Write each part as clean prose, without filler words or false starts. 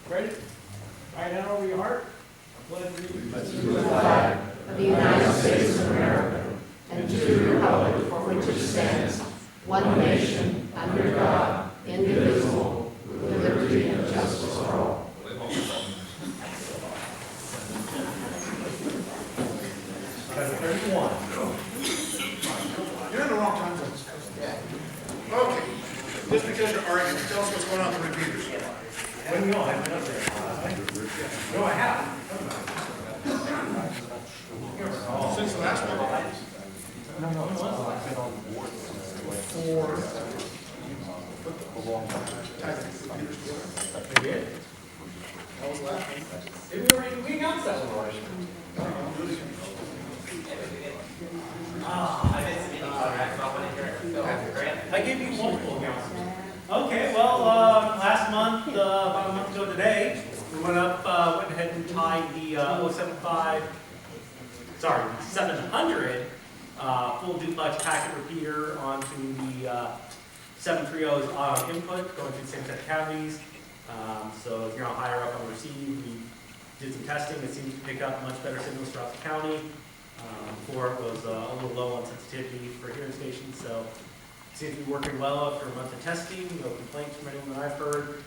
Ready? Right down over your heart. Pledge allegiance To the flag of the United States of America and to the republic for which it stands, one nation, under God, indivisible, with liberty and justice for all. Chapter 31. You're in the wrong time zone. Okay. Just because you're arguing, tell us what's going on with the repeaters. When we all have been up there. No, I have. Since the last one. For. We did. That was the last one. Did we already, we announced that one already. I gave you multiple announcements. Okay, well, last month, about a month ago today, we went ahead and tied the 700 full duplex packet repeater onto the 730's input going through the same set of cavities. So if you're on higher up on the receive, we did some testing. It seems to pick up much better signals throughout the county. Before it was a little low on sensitivity for hearing stations, so it seems to be working well after a month of testing. No complaints from anyone that I've heard.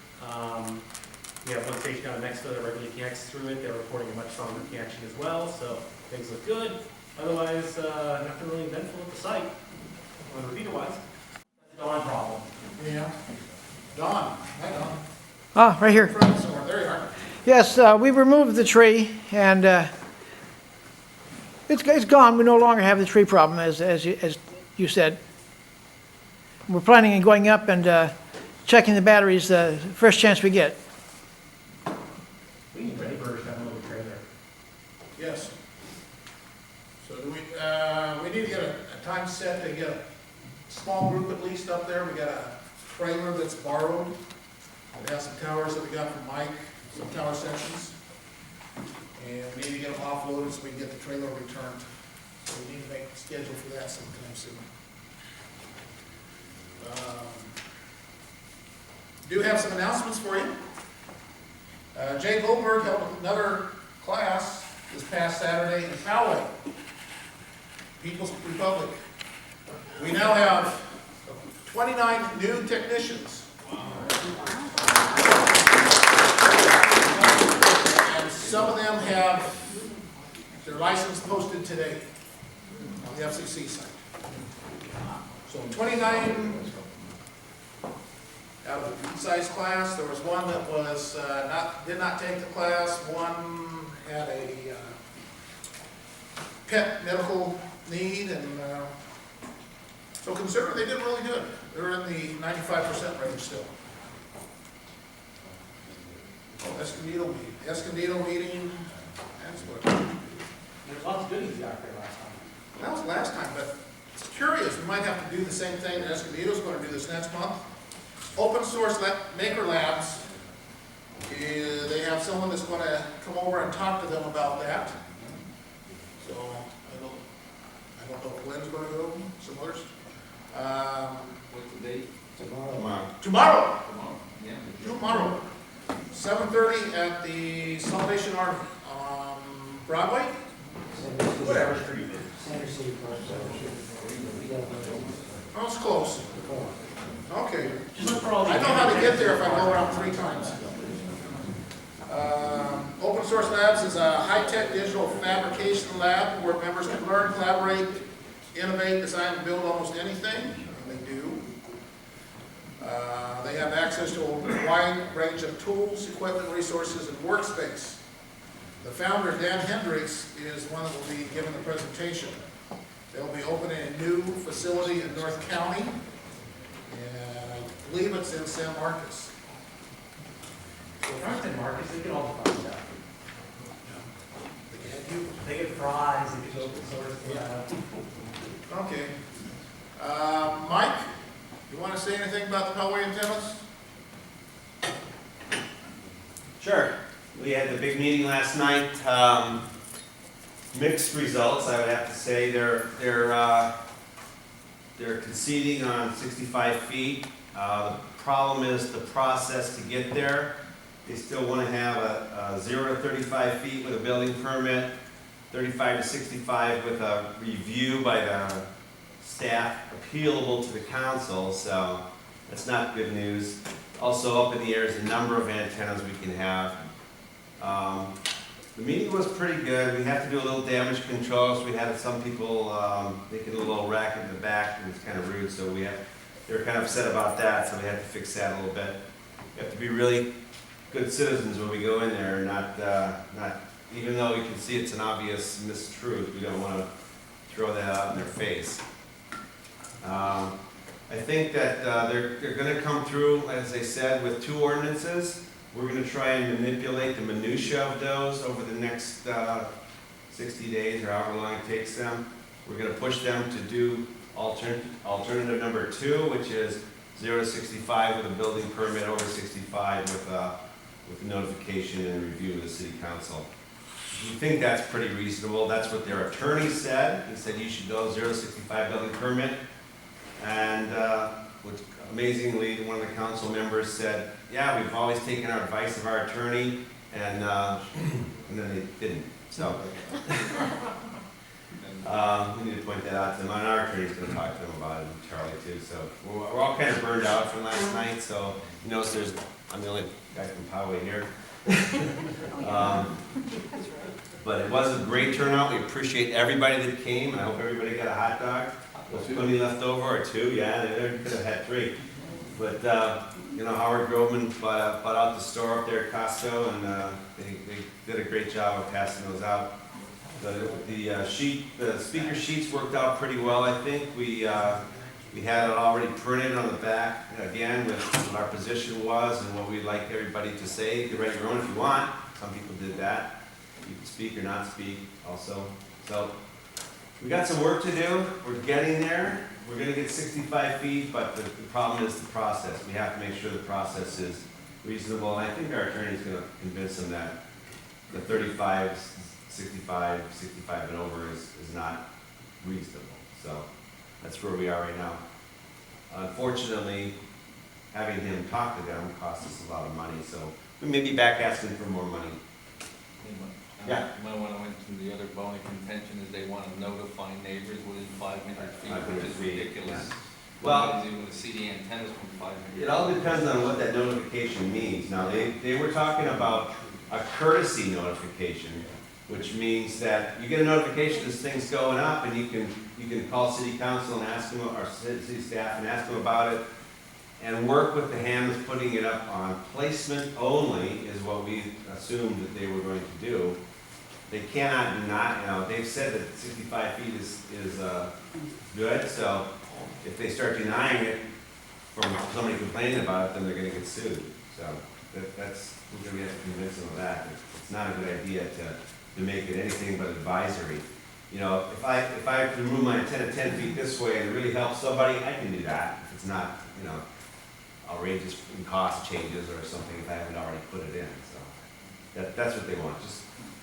We have one station down in Mexico that regularly connects through it. They're reporting a much stronger connection as well, so things look good. Otherwise, nothing really eventful at the site. On the repeater-wise, that's a Dawn problem. Yeah. Don. Hi, Don. Ah, right here. Somewhere. There you are. Yes, we removed the tree, and it's gone. We no longer have the tree problem, as you said. We're planning on going up and checking the batteries the first chance we get. We need ready for a 7-load trailer. Yes. So do we need to get a time set to get a small group at least up there. We got a trailer that's borrowed. We have some towers that we got from Mike, some tower sections. And we need to get them offloaded so we can get the trailer returned. So we need to make a schedule for that sometime soon. Do have some announcements for you. Jay Goldberg held another class this past Saturday in Poway, People's Republic. We now have 29 new technicians. And some of them have their license posted today on the FCC site. So 29 out of the size class. There was one that was did not take the class. One had a pet medical need, and so consider they did really good. They're in the 95% range still. Escondido meeting. That's what. There's lots of goodies out there last time. That was last time, but it's curious. We might have to do the same thing. Escondido's going to do this next month. Open source maker labs. They have someone that's going to come over and talk to them about that. So I don't know if Glenn's going to go. Some others. What's the date? Tomorrow. Tomorrow. Yeah. Tomorrow. 7:30 at the Salvation Army on Broadway. Whatever street it is. Oh, it's close. Okay. Just look for all these. I know how to get there if I go around 3 times. Open Source Labs is a high-tech digital fabrication lab where members can learn, collaborate, innovate, design, and build almost anything. And they do. They have access to a wide range of tools, equipment, resources, and workspace. The founder, Dan Hendricks, is one that will be giving the presentation. They'll be opening a new facility in North County, and I believe it's in San Marcos. Front and Marcus, they get all the fun stuff. They get fries, they get open source. Yeah. Okay. Mike, you want to say anything about the Poway antennas? Sure. We had the big meeting last night. Mixed results, I would have to say. They're conceding on 65 feet. The problem is the process to get there They still want to have a 0 to 35 feet with a building permit, 35 to 65 with a review by the staff, appealable to the council, so that's not good news. Also up in the air is the number of antennas we can have. The meeting was pretty good. We had to do a little damage control, so we had some people making a little racket in the back, and it's kind of rude, so they were kind of upset about that, so we had to fix that a little bit. We have to be really good citizens when we go in there, not even though we can see it's an obvious mistruth, we don't want to throw that out in their face. I think that they're going to come through, as they said, with 2 ordinances. We're going to try and manipulate the minutia of those over the next 60 days or however long it takes them. We're going to push them to do alternative number 2, which is 0 to 65 with a building permit, over 65 with notification and review of the city council. We think that's pretty reasonable. That's what their attorney said. He said you should go 0 to 65 building permit. And which amazingly, one of the council members said, yeah, we've always taken our advice of our attorney, and then they didn't. So we need to point that out to them. And our attorney's going to talk to them about it, and Charlie too. So we're all kind of burned out from last night. So you notice I'm the only guy from Poway here. But it was a great turnout. We appreciate everybody that came, and I hope everybody got a hot dog. Was plenty left over, or 2, yeah, they could have had 3. But, you know, Howard Groveman bought out the store up there at Costco, and they did a great job of passing those out. The speaker sheets worked out pretty well, I think. We had it already printed on the back, again, with what our position was and what we'd like everybody to say. You can write your own if you want. Some people did that. You can speak or not speak also. So we got some work to do. We're getting there. We're going to get 65 feet, but the problem is the process. We have to make sure the process is reasonable. And I think our attorney is going to convince them that the 35, 65 and over is not reasonable. So that's where we are right now. Unfortunately, having him talk to them costs us a lot of money, so we may be back asking for more money. Yeah. You might want to mention the other bone of contention is they want to notify neighbors within 500 feet, 500 which is feet, ridiculous. yeah. Well, Nobody's even going to see the antennas from 500. It all depends on what that notification means. Now, they were talking about a courtesy notification, which means that you get a notification this thing's going up, and you can call city council and ask them, or city staff and ask them about it, and work with the hand that's putting it up on. Placement only is what we assumed that they were going to do. They cannot not, you know, they've said that 65 feet is good, so if they start denying it from somebody complaining about it, then they're gonna get sued. So that's, we're gonna have to convince them of that. It's not a good idea to make it anything but advisory. You know, if I remove my antenna 10 feet this way and it really helps somebody, I can do that. If it's not, you know, outrageous in cost changes or something, if I haven't already put it in. So that's what they want.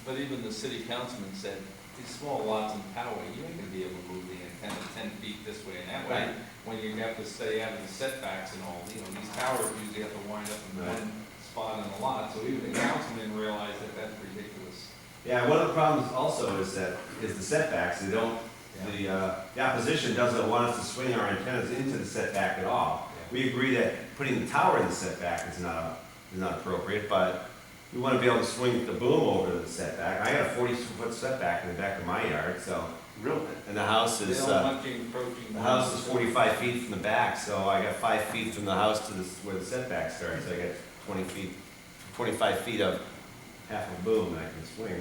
But even the city councilman said, these small lots in Poway, you ain't gonna be able to move the antenna 10 feet this way and that way. Right. When you have to stay out of the setbacks and all, you know, these towers usually have to wind up in one spot in the lot, so even the councilman realized that that's ridiculous. Yeah, one of the problems also is the setbacks. They don't, the opposition doesn't want us to swing our antennas into the setback at all. We agree that putting the tower in the setback is not appropriate, but we want to be able to swing the boom over the setback. I got a 40-foot setback in the back of my yard, so. Really? And the house is, They don't want you encroaching. the house is 45 feet from the back, so I got 5 feet from the house to where the setback starts. I got 25 feet of half a boom that I can swing.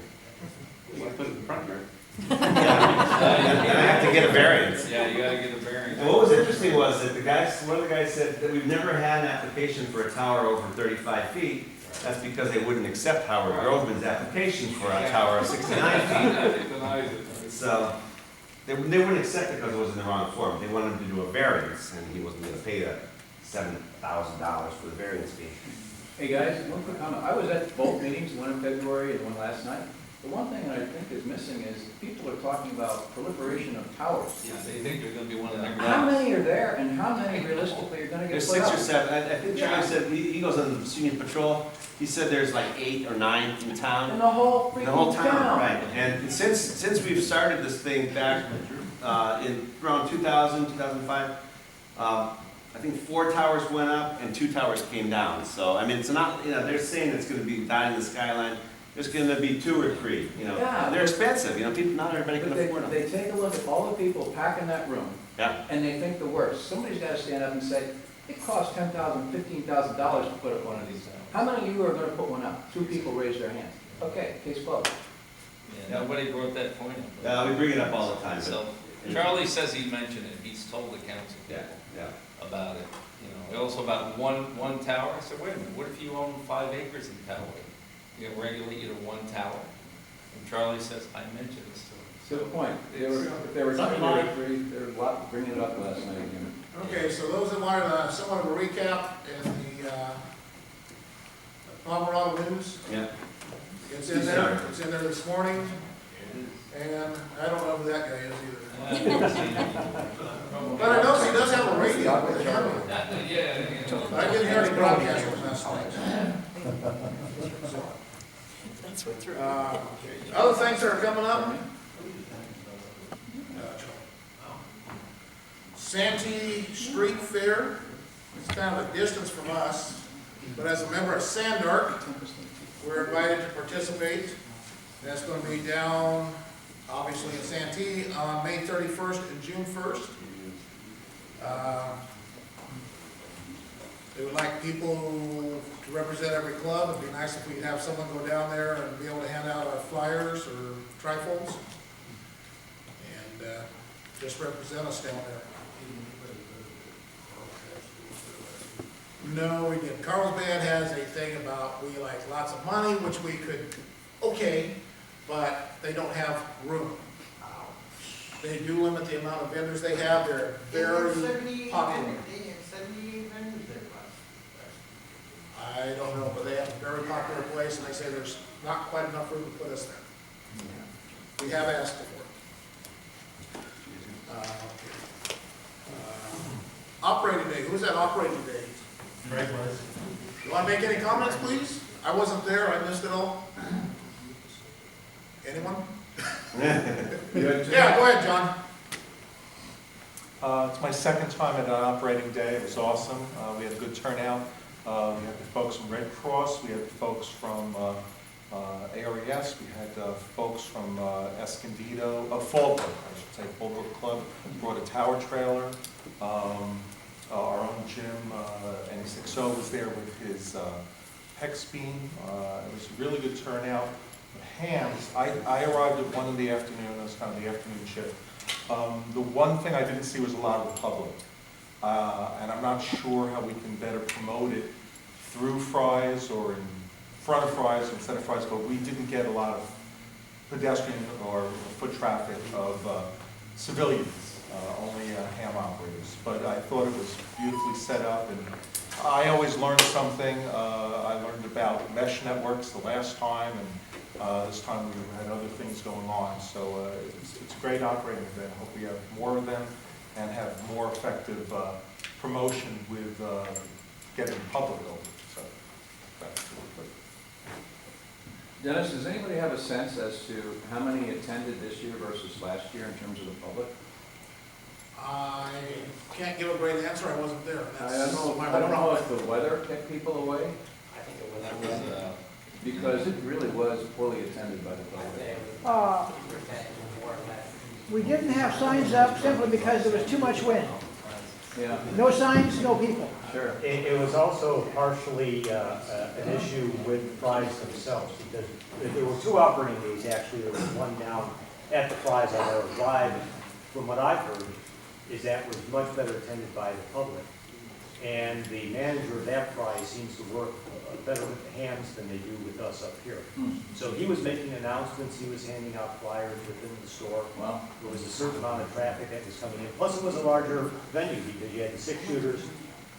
You want to put it in the front yard? Yeah, and I have to get a variance. Yeah, you gotta get a variance. And what was interesting was that one of the guys said that we've never had an application for a tower over 35 feet. That's because they wouldn't accept Howard Groveman's application for a tower of 69 feet. So they wouldn't accept it because it was in the wrong form. They wanted him to do a variance, and he wasn't going to pay the $7,000 for the variance fee. Hey guys, one quick comment. I was at both meetings, one in February and one last night. The one thing I think is missing is people are talking about proliferation of towers. Yeah, they think they're gonna be one of the How many are there and how many realistically are gonna get There's put 6 up? or 7. I think Charlie said, he goes on the senior patrol. He said there's like 8 or 9 in town. In the whole The whole freaking town, town. right. And since we've started this thing back in around 2000, 2005, I think 4 towers went up and 2 towers came down. So, I mean, it's not, they're saying it's gonna be dying in the skyline. There's gonna be 2 or 3, Yeah. They're expensive, people, not everybody can But afford them. they take a look at all the people packing that room Yeah, and they think the worst. Somebody's gotta stand up and say, it costs $10,000, $15,000 to put up one of these. How many of you are gonna put one up? 2 people raise their hands. Okay, case closed. Yeah, nobody brought that point up. we bring it up all the time, but, So, Charlie says he mentioned it, he's told the council yeah, yeah. about it. Also about one tower. I said, wait a minute, what if you own 5 acres in Poway? You can regulate you to 1 tower? And Charlie says, I mentioned this to him. Good point. If they were Something 2 or like- 3, they were bringing it up last night again. Okay, so those that wanted somewhat of a recap in the Palomar News, Yeah. it's in there. It's in there this morning, and I don't know who that guy is either. But I noticed he does have a radio with him. Yeah. I didn't hear any broadcast last night. Other things that are coming up. Santee Street Fair. It's kind of a distance from us, but as a member of Sandark, we're invited to participate. That's going to be down, obviously, in Santee on May 31st and June 1st. They would like people to represent every club. It'd be nice if we could have someone go down there and be able to hand out our flyers or trifolds. And just represent us down there. No, we didn't. Carlsbad has a thing about we like lots of money, which we could, okay, but they don't have room. They do limit the amount of vendors they have. They're very popular. I don't know, but they have a very popular place, and they say there's not quite enough room to put us there. We have asked for it. Operating day, who's at operating day? Greg was. You want to make any comments, please? I wasn't there, I missed it all. Anyone? Yeah, go ahead, John. It's my second time at an operating day. It was awesome. We had a good turnout. We had the folks from Red Cross. We had the folks from ARES. We had folks from Escondido, Fallbrook, I should say, Fallbrook Club. Brought a tower trailer. Our own Jim, N60 was there with his hex beam. It was a really good turnout. Hams, I arrived at 1 in the afternoon. It was kind of the afternoon shift. The one thing I didn't see was a lot of the public. And I'm not sure how we can better promote it through Fry's or in front of Fry's instead of Fry's, but we didn't get a lot of pedestrian or foot traffic of civilians, only ham operators. But I thought it was beautifully set up, and I always learn something. I learned about mesh networks the last time, and this time we had other things going on. So it's a great operating event. I hope we have more of them and have more effective promotion with getting the public over. So that's good. Dennis, does anybody have a sense as to how many attended this year versus last year in terms of the public? I can't give a great answer, I wasn't there. I don't know if the weather kept people away, I think it That was. was, because it really was poorly attended by the public. We didn't have signs up simply because there was too much wind. Yeah, No signs, no people. sure. It was also partially an issue with Fry's themselves, because there were 2 operating days, actually. There was one down at the Fry's on their drive. From what I've heard, is that was much better attended by the public. And the manager of that Fry's seems to work better with the hams than they do with us up here. So he was making announcements, he was handing out flyers within the store. Well, There was a certain amount of traffic that was coming in. Plus, it was a larger venue because you had the 6 shooters,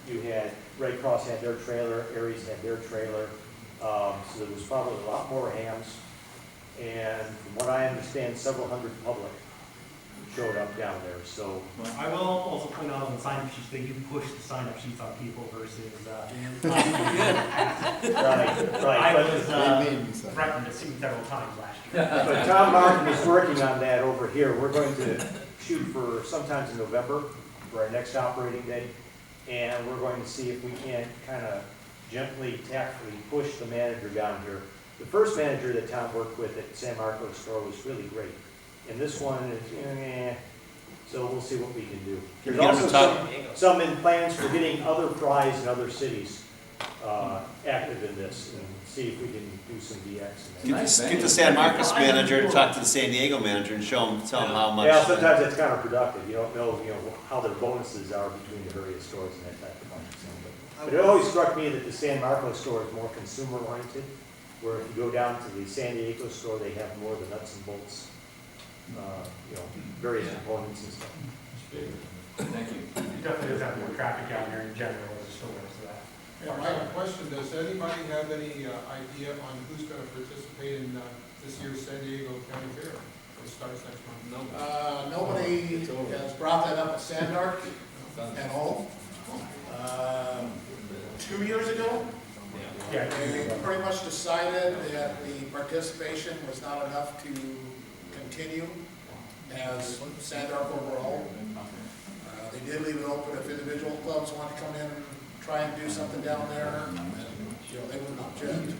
you had Red Cross had their trailer, Aries had their trailer. So there was probably a lot more hams And from what I understand, several hundred public showed up down there, so. I will also point out on the sign-up sheets, they do push the sign-up sheets on people versus, Right, I but, was threatened to sue several times last year. but Tom Martin is working on that over here. We're going to shoot for sometimes in November for our next operating day. And we're going to see if we can't kind of gently, tactfully push the manager down here. The first manager that Tom worked with at San Marcos store was really great. And this one is, so we'll see what we can do. There's also some in plans for getting other fries in other cities active in this, and see if we can do some DX. Get the San Marcos manager to talk to the San Diego manager and tell them how much. Yeah, sometimes it's counterproductive. You don't know, how their bonuses are between the various stores and that type of thing. But it always struck me that the San Marcos store is more consumer oriented, where if you go down to the San Diego store, they have more of the nuts and bolts, various components and stuff. Thank you. It definitely does have more traffic down there in general as a store, so that. Yeah, I have a question. Does anybody have any idea on who's going to participate in this year's San Diego County Fair? It starts next month. Nobody has brought that up at Sandark at all. 2 years ago, Yeah. they pretty much decided that the participation was not enough to continue as Sandark overall. They did leave it open if individual clubs want to come in and try and do something down there, and they wouldn't object.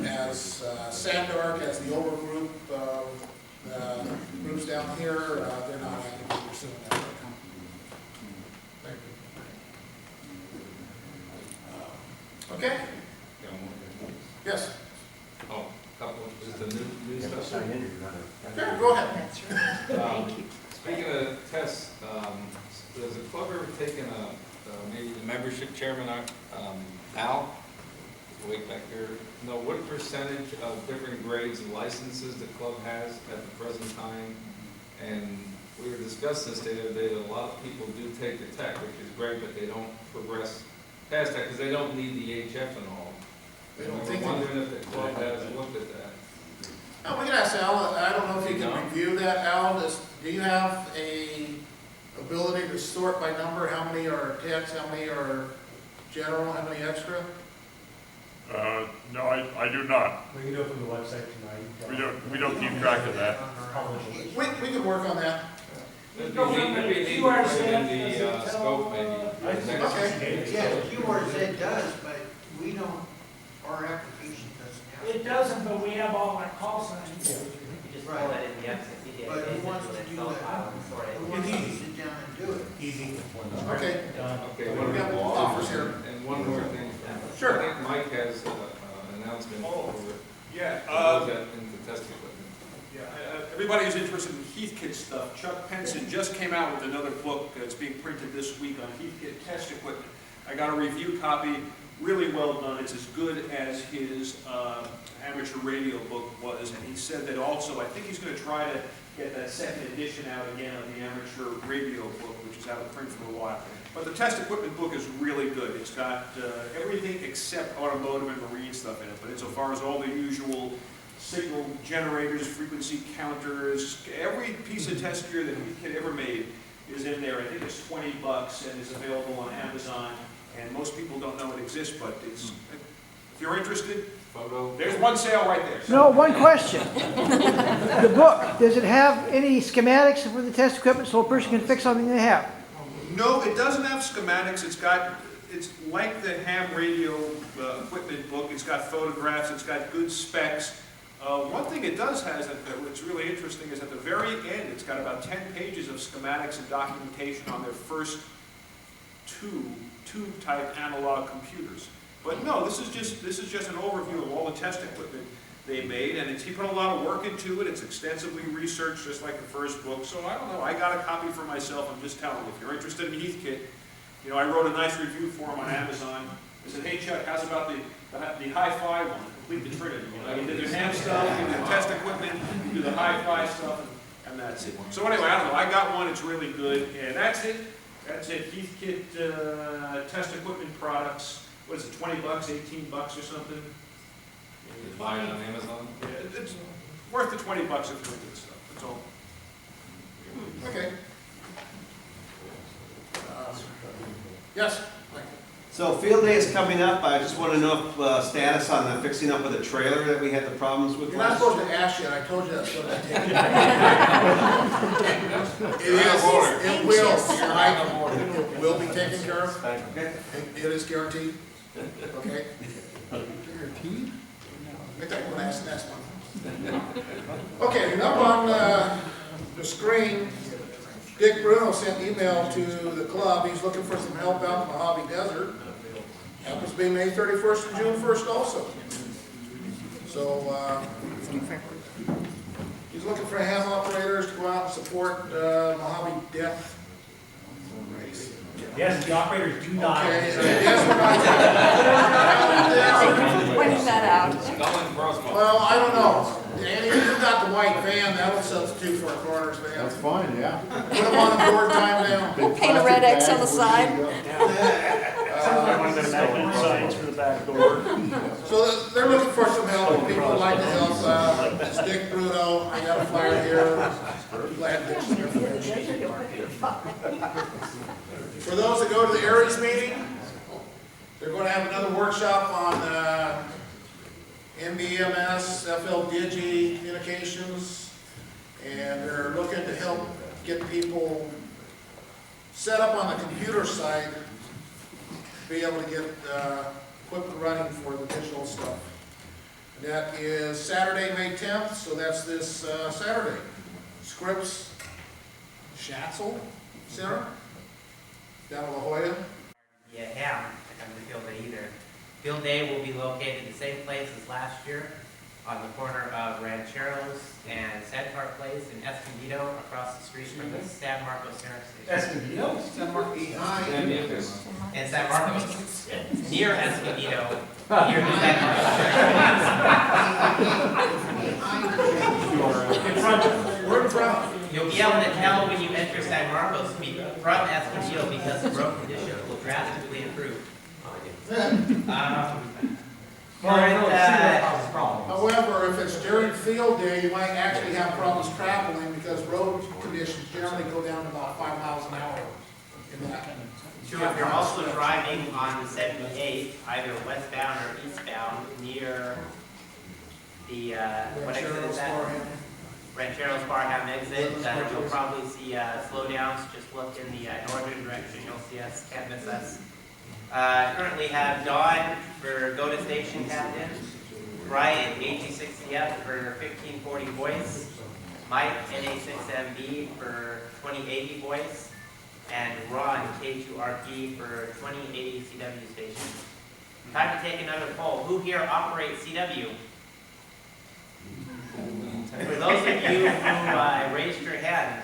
As Sandark, as the over group groups down here, they're not actively pursuing that. Thank you. Okay. Yes. Oh, couple, is the new stuff? Sure, go ahead. That's right. Thank you. Speaking of tests, does the club ever taken maybe the membership chairman, Al, way back there, know what percentage of different grades and licenses the club has at the present time? And we were discussing this the other day, that a lot of people do take the tech, which is great, but they don't progress past that because they don't need the HF and all. They don't And think we're wondering if the club has looked at that. We can ask Al. I don't know if you can review that, Al. Do you have a ability to sort by number? How many are techs, how many are general, how many extra? No, I do not. We can do it from the website tonight. We don't keep track of that. We can work on that. Maybe it needs to put it in the scope, maybe. Okay. Yeah, keywords it does, but we don't, our application doesn't have. It doesn't, but we have all our call signs. You just pull that in the absentee database. But who wants to do that? Who wants to sit down and do it? Easy. Okay. Okay, We got offers here. And one more thing. Sure. I think Mike has an announcement for Yeah, that in the test equipment. everybody who's interested in Heathkit stuff, Chuck Penson just came out with another book that's being printed this week on Heathkit test equipment. I got a review copy, really well done. It's as good as his amateur radio book was, and he said that also, I think he's going to try to get that second edition out again of the amateur radio book, which is out of print for a while. But the test equipment book is really good. It's got everything except automotive and marine stuff in it, but insofar as all the usual signal generators, frequency counters, every piece of test gear that Heathkit ever made is in there. I think it's $20 and is available on Amazon, and most people don't know it exists, but it's, if you're interested, there's one sale right there. No, one question. The book, does it have any schematics for the test equipment so a person can fix something they have? No, it doesn't have schematics. It's like the ham radio equipment book. It's got photographs. It's got good specs. One thing it does has what's really interesting is at the very end, it's got about 10 pages of schematics and documentation on their first tube-type analog computers. But no, this is just an overview of all the test equipment they made, and he put a lot of work into it. It's extensively researched, just like the first book. So I don't know. I got a copy for myself. I'm just telling you, if you're interested in Heathkit, I wrote a nice review for him on Amazon. I said, hey Chuck, how's about the hi-fi one? Complete the trinity. You did their ham stuff, you did the test equipment, you do the hi-fi stuff, and that's it. So anyway, I don't know. I got one. It's really good, and that's it. That's it. Heathkit test equipment products. What is it? $20, $18 or something? You buy it on Amazon? Yeah, it's worth the $20 if you look at stuff, that's all. Okay. Yes, Mike? So field day is coming up. I just want to know if, status on the fixing up of the trailer that we had the problems with You're not last supposed year. to ask yet, I told you that's what I take. It will be taken care of. It is guaranteed. Okay? Guaranteed? I think I'm gonna ask next one. Okay, up on the screen, Dick Bruno sent email to the club. He's looking for some help out in the Mojave Desert. Happens to be May 31st and June 1st also. So, he's looking for ham operators to go out and support Mojave Death Race. Yes, the operators do not. Okay, yes, we're not. Pointing that out. Skull and crossbones. Well, I don't know. Danny, you got the white van, that'll substitute for a coroner's van. That's fine, yeah. Put them on the board time down. We'll paint a red X on the side. One of the magnet signs for the back door. So they're looking for some help, people would like to help, it's Dick Bruno, I got a flyer here. Glad Dick's there for For those that go to the Aries meeting, they're going to have another workshop on MBMS, FL Digi communications, and they're looking to help get people set up on the computer side to be able to get equipment running for the digital stuff. And that is Saturday, May 10th, so that's this Saturday. Scripps Schatzel Center down in La Jolla. Yeah, ham to come to field day either. Field day will be located the same place as last year, on the corner of Rancheros and Sandpark Place in Escondido, across the street from the San Marcos Severance Station. Escondido? San Marcos behind. And San Marcos, near Escondido, near the San Marcos. In front of, we're in front. You'll be able to tell when you enter San Marcos from Escondido because the road condition will drastically improve. However, if it's during field day, you might actually have problems traveling because road conditions generally go down to about 5 miles an hour in that. Sure, if you're also driving on the 78, either westbound or eastbound, near the, what exit is that? Rancheros Barham exit, you'll probably see slowdowns. Just look in the northern direction, you'll see us, can't miss us. Currently have Dawn for Go-To Station Captain, Brian, AG60F for 1540 voice, Mike, NA6MB for 2080 voice, and Ron, K2RP for 2080 CW station. Time to take another poll. Who here operates CW? For those of you who raised your hand,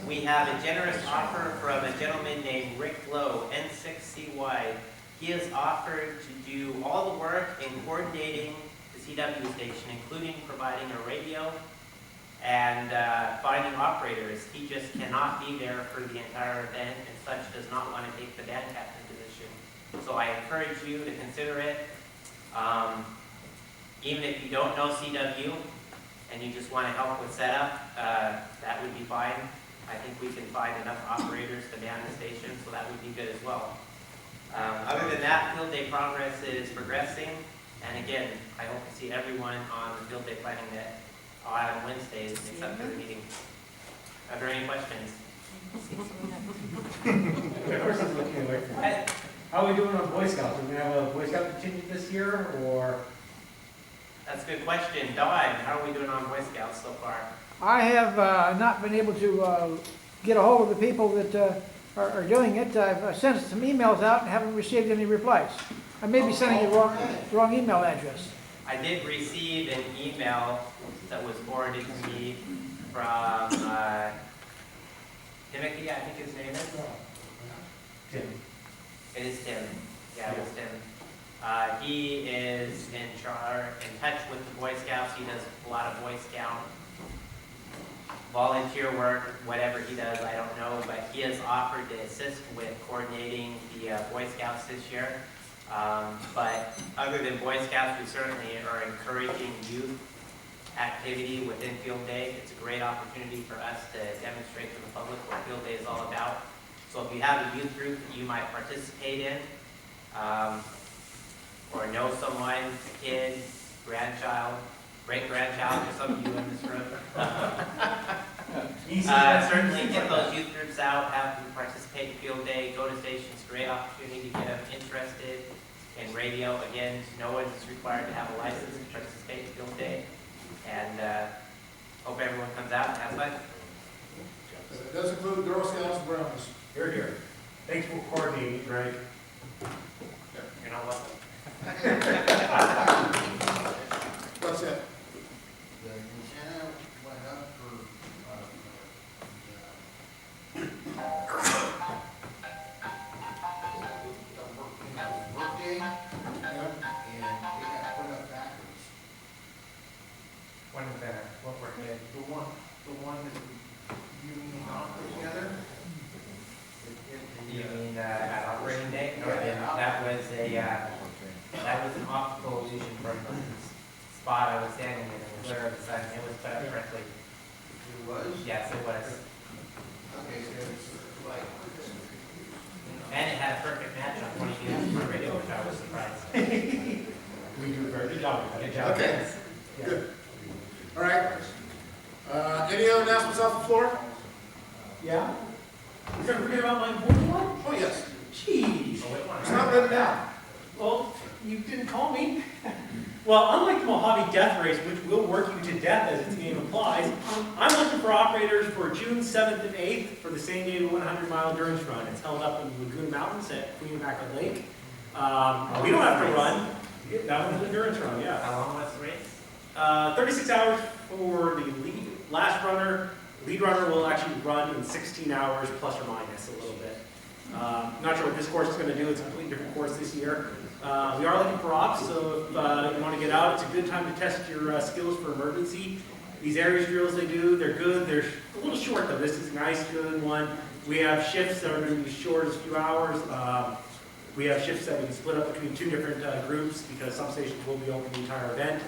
we have a generous offer from a gentleman named Rick Lowe, N6CY. He has offered to do all the work in coordinating the CW station, including providing a radio and finding operators. He just cannot be there for the entire event and such does not want to take the band captain position. So I encourage you to consider it. Even if you don't know CW and you just want to help with setup, that would be fine. I think we can find enough operators to man the station, so that would be good as well. Other than that, field day progress is progressing. And again, I hope to see everyone on the field day planning that on Wednesdays, except for the meeting. Are there any questions? The person's looking away from me. How are we doing on Boy Scouts? Are we going to have a Boy Scout contingent this year, or? That's a good question. Dawn, how are we doing on Boy Scouts so far? I have not been able to get a hold of the people that are doing it. I've sent some emails out and haven't received any replies. I may be sending the wrong email address. I did receive an email that was forwarded to me from Timothy, I think his name is. Tim. It is Tim. Yeah, it was Tim. He is in touch with the Boy Scouts. He does a lot of Boy Scout volunteer work, whatever he does, I don't know, but he has offered to assist with coordinating the Boy Scouts this year. But other than Boy Scouts, we certainly are encouraging youth activity within Field Day. It's a great opportunity for us to demonstrate to the public what Field Day is all about. So if you have a youth group that you might participate in, or know someone, a kid, grandchild, great-grandchild, or some of you in this room, certainly get those youth groups out, have them participate in Field Day, go to stations, great opportunity to get them interested in radio. Again, no one is required to have a license to participate in Field Day. And hope everyone comes out and has fun. It does include Girl Scouts and Brownies. Here, here. Thanks for coordinating, Greg. You're not welcome. What's that? The antenna went up for, work day, and it got put up backwards. What work did? The one that you and I put together. You mean at operating day? No, that was an optical illusion from the spot I was standing in. It was clear of the sun. It was put up correctly. It was? Yes, it was. Okay, so it's like. And it had a perfect match on 22 inches on radio, which I was surprised. We do a very good job. Good job. Okay. Dennis. Yeah. Good. All right. Any other announcements off the floor? Yeah? You gonna forget about my important one? Oh, yes. Jeez. It's not written down. Well, you didn't call me. Well, unlike the Mojave Death Race, which will work you to death as its name implies, I'm looking for operators for June 7th and 8th for the San Diego 100-mile endurance run. It's held up in Lagoon Mountains at Queen Macklin Lake. We don't have to run. That one's an endurance run, yeah. How long was the race? 36 hours for the last runner. Lead runner will actually run in 16 hours plus or minus a little bit. Not sure what this course is going to do. It's a completely different course this year. We are looking for ops, so if you want to get out, it's a good time to test your skills for emergency. These area drills they do, they're good. They're a little short though. This is a nice, good one. We have shifts that are going to be short as a few hours. We have shifts that we can split up between two different groups because some stations will be open the entire event.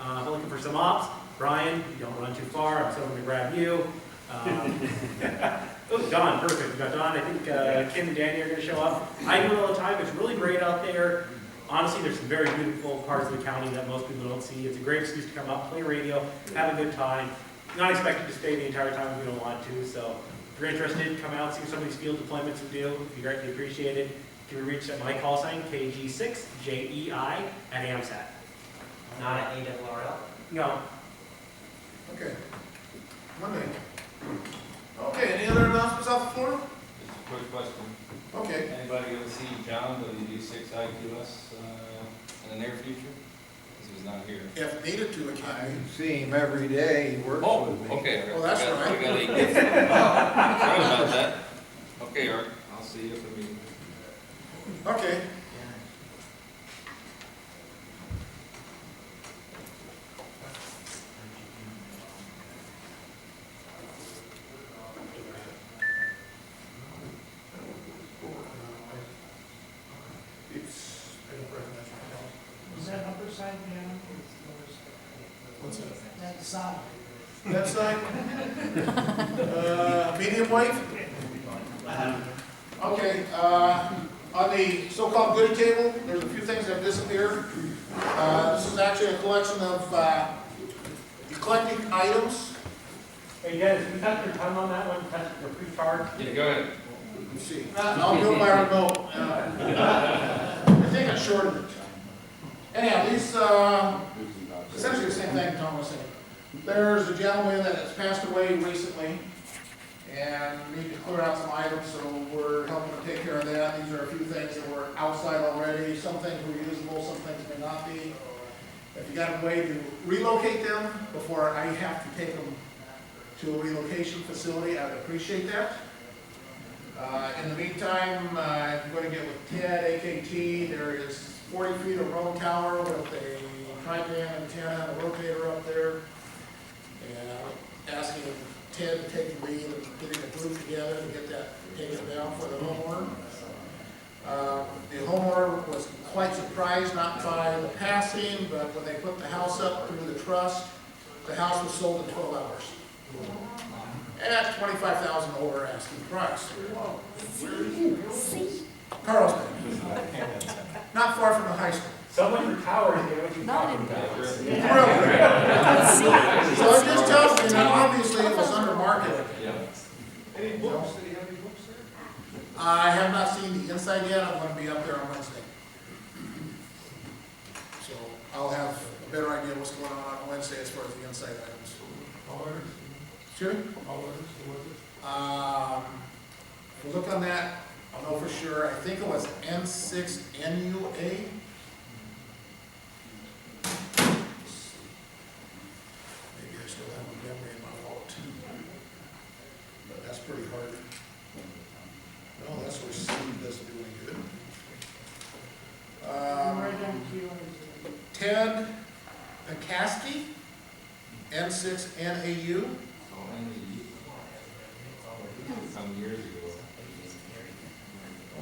I'm looking for some ops. Brian, you don't run too far. I'm still going to grab you. Oh, Don, perfect. We got Don. I think Kim and Danny are going to show up. I do it all the time. It's really great out there. Honestly, there's some very beautiful parts of the county that most people don't see. It's a great excuse to come up, play radio, have a good time. Not expected to stay the entire time if you don't want to. So if you're interested, come out, see what some of these field deployments we do. It'd be greatly appreciated. You can be reached at my call sign, KG6JEI at AMSAT. Not at ARRL? No. Okay. Monday. Okay, any other announcements off the floor? Just a quick question. Okay. Anybody gonna see John, WD6 IQS, in the near future? Because he's not here. If needed to, it I can see him every day, he works Oh, with me. okay. Well, that's I right. got 8 gifts. Sorry about that. Okay, Art, I'll see you at the meeting. be. Okay. Is that upper side down? What's that? That side. That side? Medium wave? Okay, on the so-called goodie table, there's a few things that have disappeared. This is actually a collection of eclectic items. Hey, Dennis, we touched your tongue on that one, touched your pre-charge. Yeah, go ahead. Let's see. I'll do it by remote. I think I shorted it. Anyhow, these, essentially the same thing Tom was saying. There's a gentleman that has passed away recently, and we need to clear out some items, so we're helping to take care of that. These are a few things that were outside already. Some things were usable, some things may not be. If you got a way to relocate them before I have to take them to a relocation facility, I would appreciate that. In the meantime, I'm going to get with Ted, AKT. There is 40 feet of roam tower with a tri-band antenna and a rotator up there. And asking Ted to take the lead and getting a group together to get that taken down for the homeowner. The homeowner was quite surprised, not by the passing, but when they put the house up through the trust, the house was sold in 12 hours. At $25,000 over asking price. Carlsbad. Not far from the high school. Someone powers here, what you talking about? Really? So it just tells me that obviously it was under market. Any books? Did he have any books there? I have not seen the inside yet. I'm going to be up there on Wednesday. So I'll have a better idea what's going on Wednesday as far as the inside items. Excuse me? If we look on that, I'll know for sure. I think it was N6 NUA. Maybe I still have a memory in my wallet. But that's pretty hard. No, that's where C doesn't do any good. Ted Pekaski, N6 NAU. Some years ago.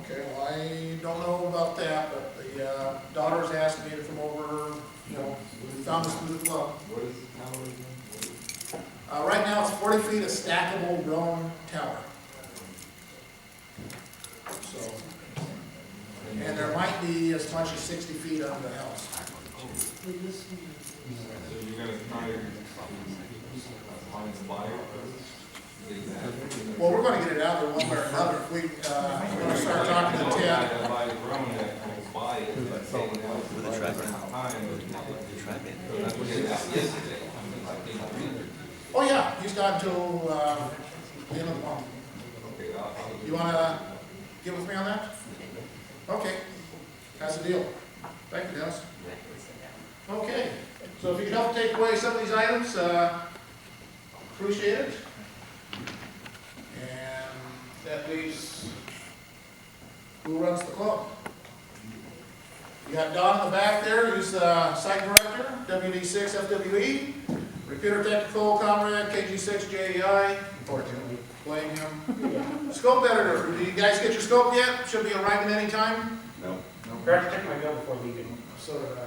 Okay, well, I don't know about that, but the daughters asked me to come over, you know, we found this through the club. What is the tower again? Right now, it's 40 feet of stackable dome tower. So, and there might be as much as 60 feet under the house. So you're gonna try to find a buyer? Well, we're gonna get it out there one way or another. If we, we're gonna start talking to Ted. Buy the ground that will buy it, and that's taking out for the time. That's what it was yesterday. Oh, yeah, he's got until the end of the month. Okay, You wanna get with me on that? Okay, that's the deal. Thank you, Dennis. Okay, so if you can help take away some of these items, appreciate it. And that leaves, who runs the club? You got Don in the back there, who's the site director, WD6 FWE, Repeater Technical, Comrade, KG6 JEI. Unfortunately. Blame him. Scope editor, did you guys get your scope yet? Should be arriving anytime? No. Forgot to check my mail before leaving. So did I.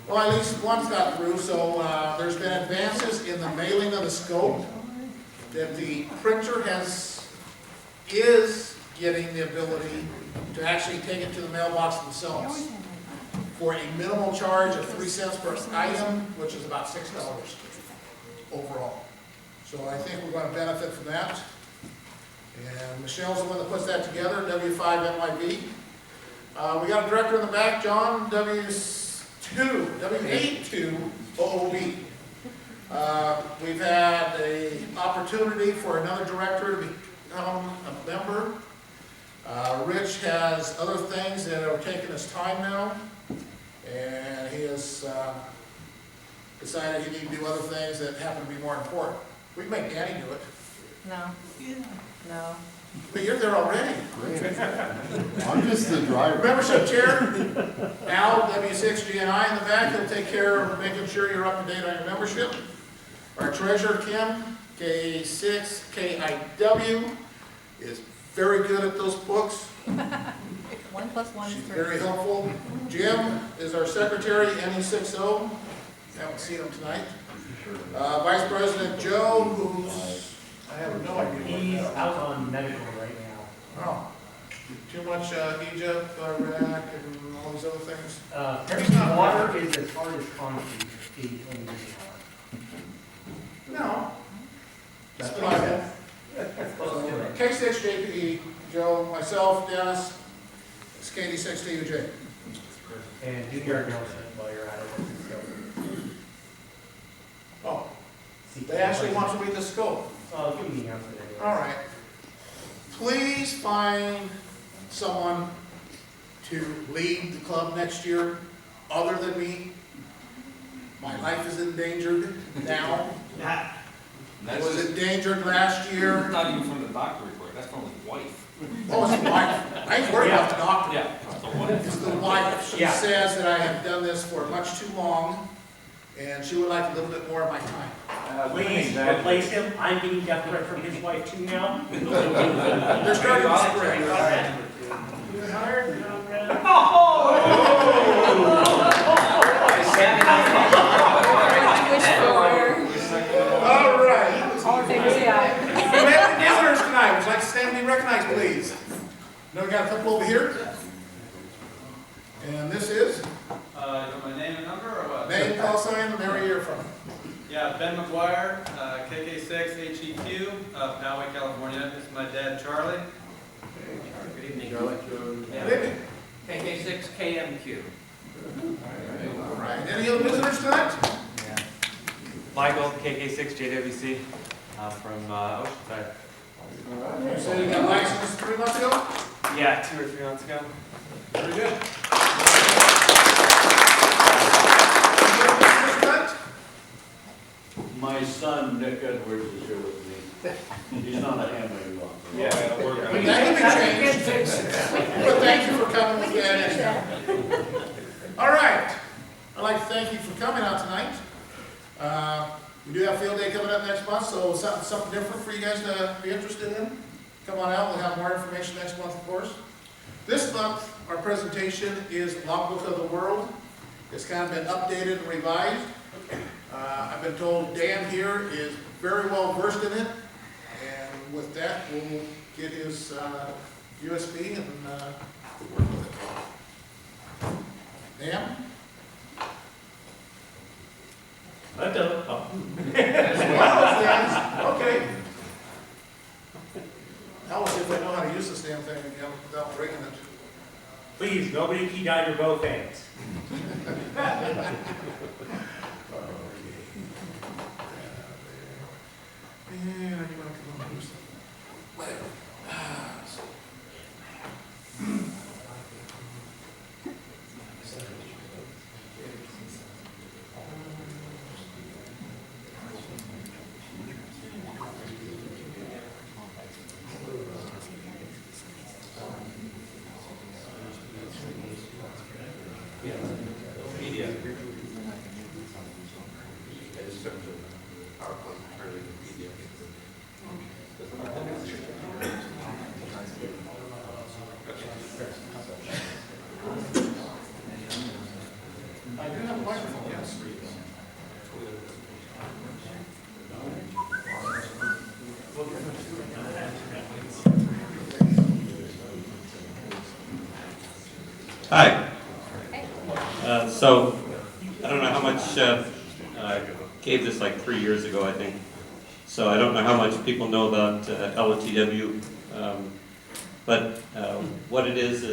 Well, at least one's got through, so there's been advances in the mailing of the scope, that the printer is getting the ability to actually take it to the mailbox themselves for a minimal charge of 3 cents per item, which is about $6 overall. So I think we're going to benefit from that. And Michelle's the one that puts that together, W5NYB. We got a director in the back, John, W82 OOB. We've had an opportunity for another director to become a member. Rich has other things that are taking his time now, and he has decided he needs to do other things that happen to be more important. We can make Danny do it. No. No. But you're there already. I'm just the driver. Membership chair, Al, W6GNI in the back, he'll take care of making sure you're up to date on your membership. Our treasurer, Kim, K6KIW, is very good at those books. 1 + 1 She's is 3. very helpful. Jim is our secretary, NE60. Haven't seen him tonight. Vice President Joe, who's, I have no idea. He's out on medical right now. Oh, too much Egypt, Iraq, and all these other things. Everything water is as hard as concrete, 80, 20 years No. That's It's what he pliable. says. Close to it. K6 JPE, Joe, myself, Dennis, it's KD6 TUJ. And do your announcement while you're at it. Oh, they actually want to read the scope. Oh, give me the announcement anyway. All right. Please find someone to lead the club next year other than me. My life is endangered now. It was endangered last year. It's not even from the doctor report, that's from his wife. Oh, it's the wife. I ain't worried about the doctor. Yeah, it's the wife. It's the wife. She Yeah. says that I have done this for much too long, and she would like a little bit more of my time. Please replace him. I'm getting death threat from his wife too now. They're starting to spread. 100, comrade. All right. All in favor, say aye. Do we have any visitors tonight? Would you like to stand and be recognized, please? Now we got a couple over here. And this is? You want my name and number or what? Name, call sign, and where you're from. Yeah, Ben McGuire, KK6 HEQ, Poway, California. This is my dad, Charlie. Good evening, Garlic. Good evening. KK6 KMQ. All right. Any other visitors tonight? Michael, KK6 JWC from Oceanside. You said you got licensed 3 months ago? Yeah, 2 or 3 months ago. Very good. Any other visitors tonight? My son, Nick Edwards, is here with me. He's not a hand any longer. Yeah, I'll work on But it. that can be changed. But thank you for coming with that. All right. I'd like to thank you for coming out tonight. We do have field day coming up next month, so something different for you guys to be interested in. Come on out, we'll have more information next month, of course. This month, our presentation is Logbook of the World. It's kind of been updated and revised. I've been told Dan here is very well versed in it, and with that, we'll get his USB and work with it. Dan? I don't. Oh. Okay. Tell us if they know how to use this damn thing again without breaking it. Please, nobody key down your both hands. And you want to come on, do something. Whatever. Media. It's terms of PowerPoint, turning to PDF. I do have a microphone, yes. Hi. So, I don't know how much, I gave this like 3 years ago, I think. So I don't know how much people know about LotW. But what it is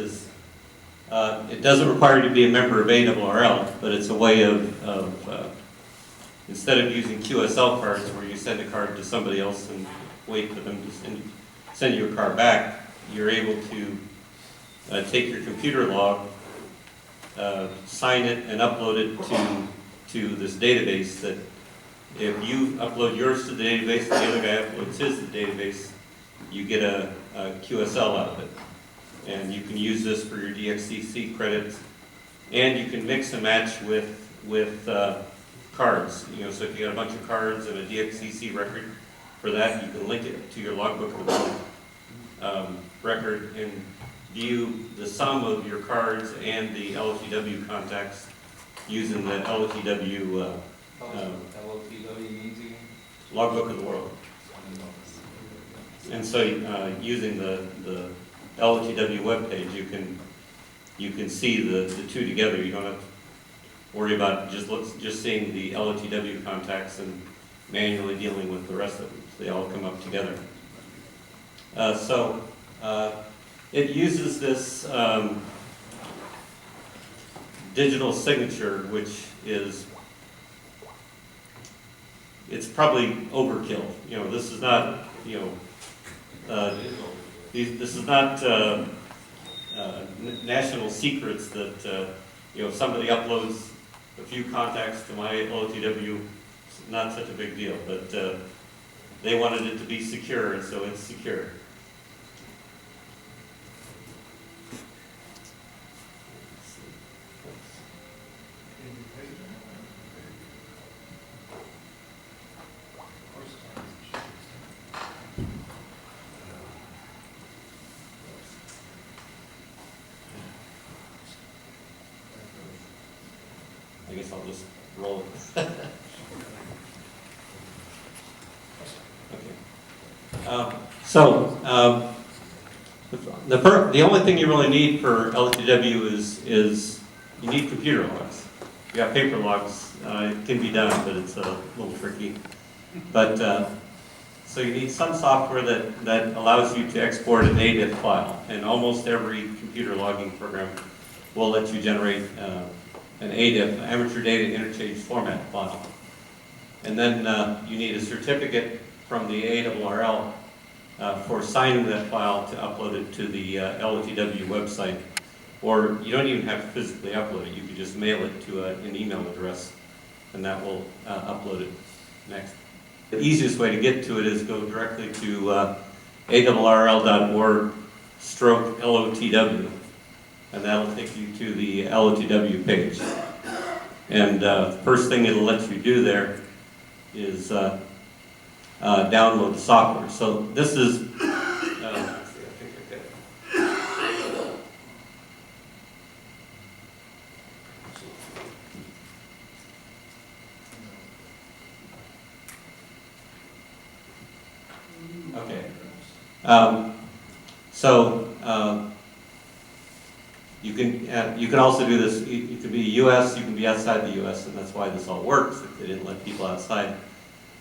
it doesn't require you to be a member of ARRL, but it's a way of instead of using QSL cards where you send a card to somebody else and wait for them to send you a card back, you're able to take your computer log, sign it, and upload it to this database that if you upload yours to the database and the other guy uploads his to the database, you get a QSL out of it. And you can use this for your DXCC credits, and you can mix and match with cards. You know, so if you got a bunch of cards and a DXCC record for that, you can link it to your Logbook of the World record and view the sum of your cards and the LotW contacts using the LotW LOTW means again? Logbook of the World. And so using the LotW webpage, you can see the two together. You don't have to worry about just seeing the LotW contacts and manually dealing with the rest of them. They all come up together. It uses this digital signature, which it's probably overkill. You know, this is not, this is not national secrets that, if somebody uploads a few contacts to my LotW, it's not such a big deal, but they wanted it to be secure, and so it's secure. roll with this. Okay. The only thing you really need for LTW is you need computer logs. If you got paper logs, it can be done, but it's a little tricky. But so you need some software that allows you to export an ADIF file, and almost every computer logging program will let you generate an ADIF, amateur data interchange format file. And then you need a certificate from the ARRL for signing that file to upload it to the LOTW website. Or you don't even have to physically upload it. You can just mail it to an email address, and that will upload it next. The easiest way to get to it is go directly to ARRL.org/LOTW, and that'll take you to the LOTW page. And the first thing it'll let you do there is download the software. So this is, let's see, I think I got it. Okay. You can also do this. You can be U.S. You can be outside the U.S. and that's why this all works. If they didn't let people outside.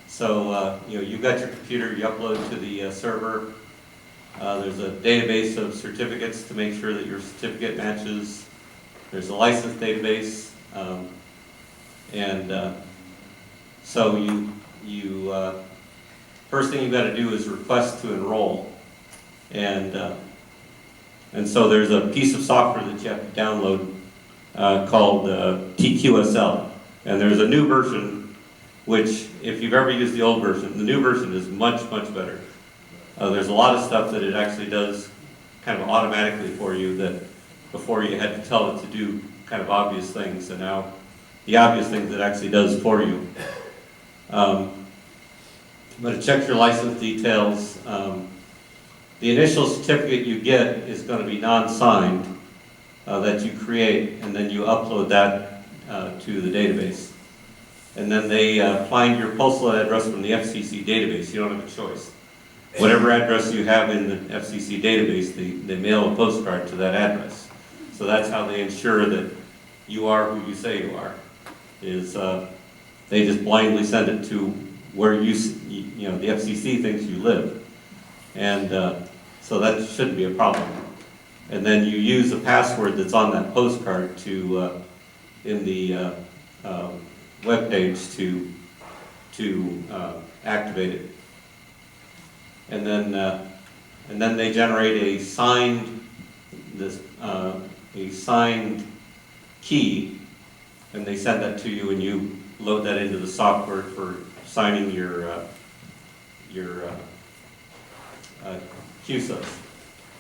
So you've got your computer. You upload to the server. There's a database of certificates to make sure that your certificate matches. There's a license database, so you first thing you've got to do is request to enroll, and so there's a piece of software that you have to download called TQSL, and there's a new version, which if you've ever used the old version, the new version is much better. There's a lot of stuff that it actually does kind of automatically for you that before you had to tell it to do kind of obvious things, and now the obvious things it actually does for you. But it checks your license details. The initial certificate you get is going to be non-signed that you create, and then you upload that to the database. And then they find your postal address from the FCC database. You don't have a choice. Whatever address you have in the FCC database, they mail a postcard to that address. So that's how they ensure that you are who you say you are. They just blindly send it to where the FCC thinks you live. And so that shouldn't be a problem. And then you use a password that's on that postcard to, in the web page to activate it. And then they generate a signed key, and they send that to you, and you load that into the software for signing your QSOs.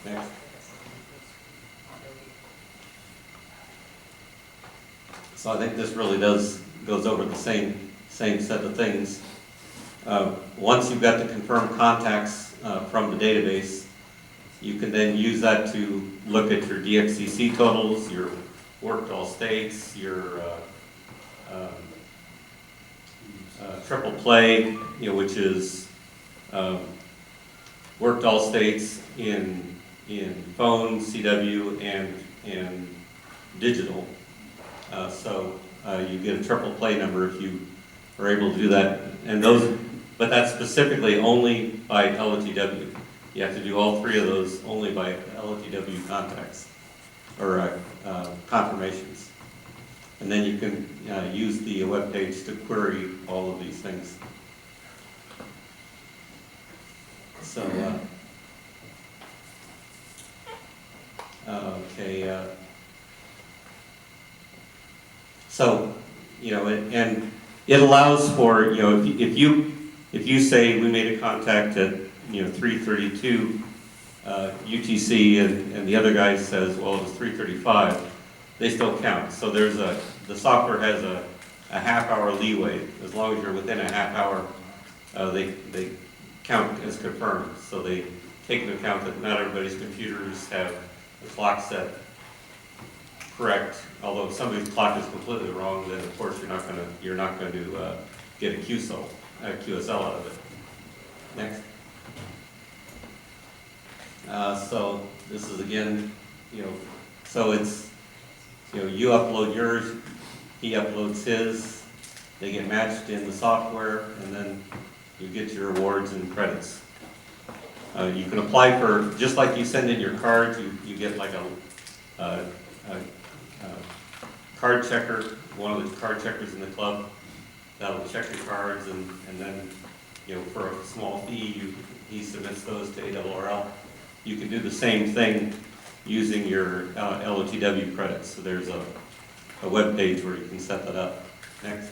Next. So I think this really goes over the same set of things. Once you've got the confirmed contacts from the database, you can then use that to look at your DXCC totals, your worked all states, your triple play, which is worked all states in phone, CW, and digital. So you get a triple play number if you are able to do that, but that's specifically only by LOTW. You have to do all three of those only by LOTW contacts or confirmations. And then you can use the web page to query all of these things. So, okay. And it allows for, if you say we made a contact at 3:32 UTC and the other guy says, well, it was 3:35, they still count. So the software has a half-hour leeway. As long as you're within a half hour, they count as confirmed. So they take into account that not everybody's computers have the clock set. correct, although if somebody's clock is completely wrong, then of course you're not going to get a QSL out of it. Next. So this is again, so it's, you upload yours, he uploads his, they get matched in the software, and then you get your awards and credits. You can apply for, just like you send in your cards, you get like a card checker, one of the card checkers in the club, that'll check your cards, and then, for a small fee, he submits those to ARRL. You can do the same thing using your LOTW credits. So there's a web page where you can set that up. Next.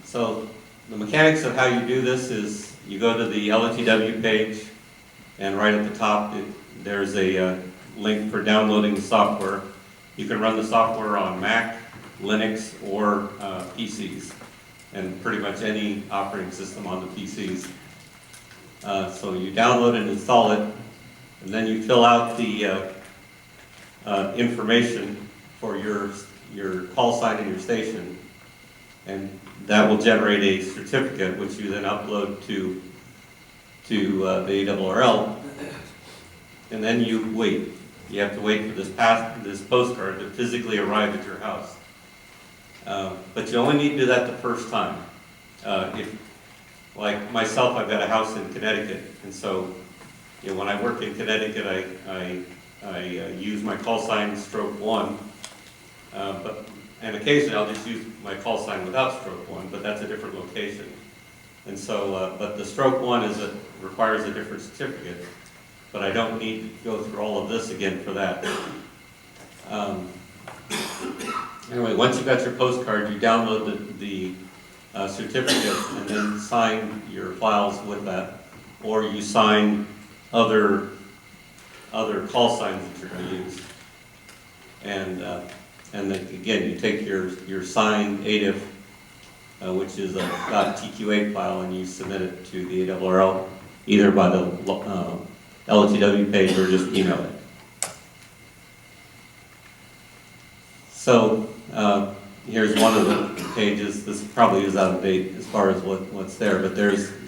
So the mechanics of how you do this is you go to the LOTW page, and right at the top there's a link for downloading the software. You can run the software on Mac, Linux, or PCs, and pretty much any operating system on the PCs. So you download and install it, and then you fill out the information for your call sign in your station, and that will generate a certificate which you then upload to the ARRL, and then you wait. You have to wait for this postcard to physically arrive at your house. But you only need to do that the first time. Like myself, I've got a house in Connecticut, and so when I work in Connecticut, I use my call sign /1, and occasionally I'll just use my call sign without /1, but that's a different location. And so, but the /1 requires a different certificate, but I don't need to go through all of this again for that. Anyway, once you've got your postcard, you download the certificate and then sign your files with that, or you sign other call signs that you're going to use. And then again, you take your signed ADIF, which is a .tq8 file, and you submit it to the ARRL, either by the LOTW page or just email it. So here's one of the pages. This probably is out of date as far as what's there, but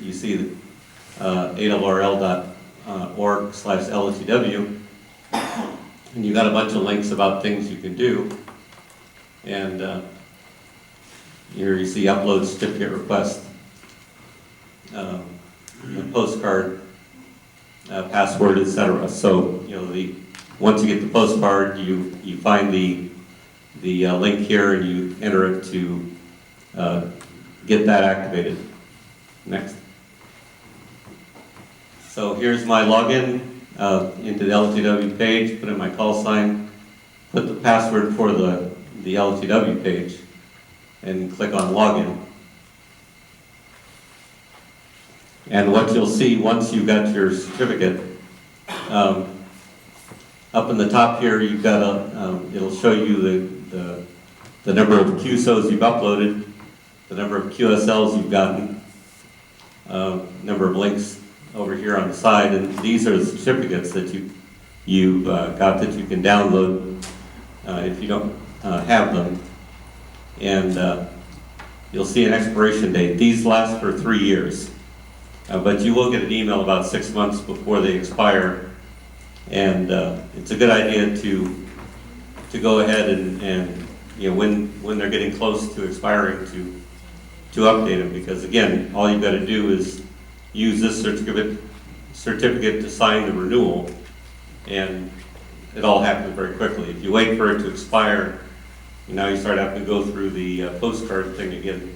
you see ARRL.org/LOTW, and you got a bunch of links about things you can do. And here you see upload certificate request, the postcard, password, etc. So once you get the postcard, you find the link here and you enter it to get that activated. Next. So here's my login into the LTW page, put in my call sign, put the password for the LTW page, and click on login. And what you'll see once you've got your certificate, up in the top here, you've got it'll show you the number of QSOs you've uploaded, the number of QSLs you've gotten, number of links over here on the side, and these are the certificates that you've got that you can download if you don't have them. And you'll see an expiration date. These last for 3 years, but you will get an email about 6 months before they expire, and it's a good idea to go ahead and when they're getting close to expiring to update them, because again, all you've got to do is use this certificate to sign the renewal, and it all happens very quickly. If you wait for it to expire, now you start having to go through the postcard thing again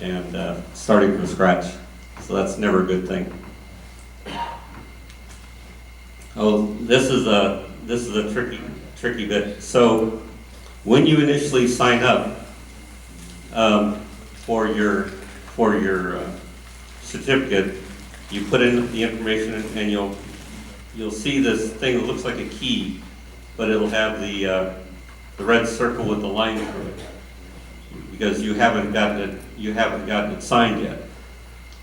and starting from scratch. So that's never a good thing. Oh, this is a tricky bit. So when you initially sign up for your certificate, you put in the information, and you'll see this thing that looks like a key, but it'll have the red circle with the line through it, because you haven't gotten it signed yet.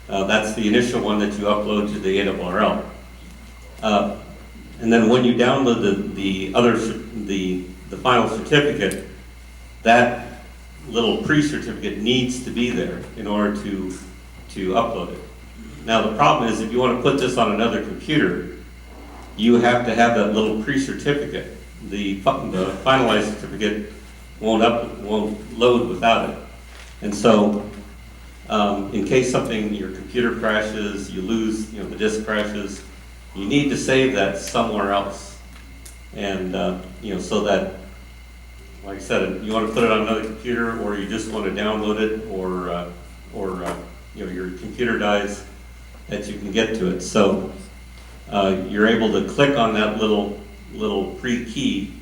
That's the initial one that you upload to the ARRL. And then when you download the final certificate, that little pre-certificate needs to be there in order to upload it. Now the problem is if you want to put this on another computer, you have to have that little pre-certificate. The finalized certificate won't load without it. And so in case your computer crashes, you lose, the disk crashes, you need to save that somewhere else. And, so that, like I said, you want to put it on another computer, or you just want to download it, or your computer dies, that you can get to it. So you're able to click on that little pre-key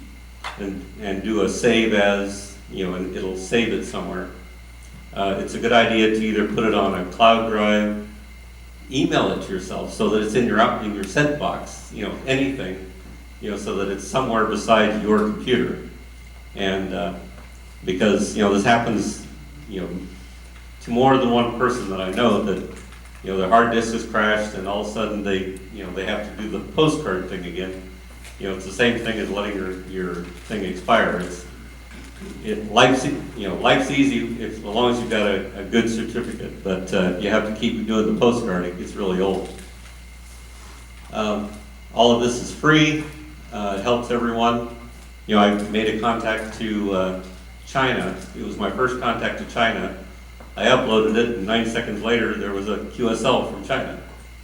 and do a save as, and it'll save it somewhere. It's a good idea to either put it on a cloud drive, email it to yourself so that it's in your sent box, anything, so that it's somewhere beside your computer. And because, this happens, to more than one person that I know, that, their hard disk is crashed and all of a sudden they have to do the postcard thing again. It's the same thing as letting your thing expire. Life's easy as long as you've got a good certificate, but you have to keep doing the postcard. It gets really old. All of this is free. It helps everyone. I made a contact to China. It was my first contact to China. I uploaded it, and 9 seconds later, there was a QSL from China,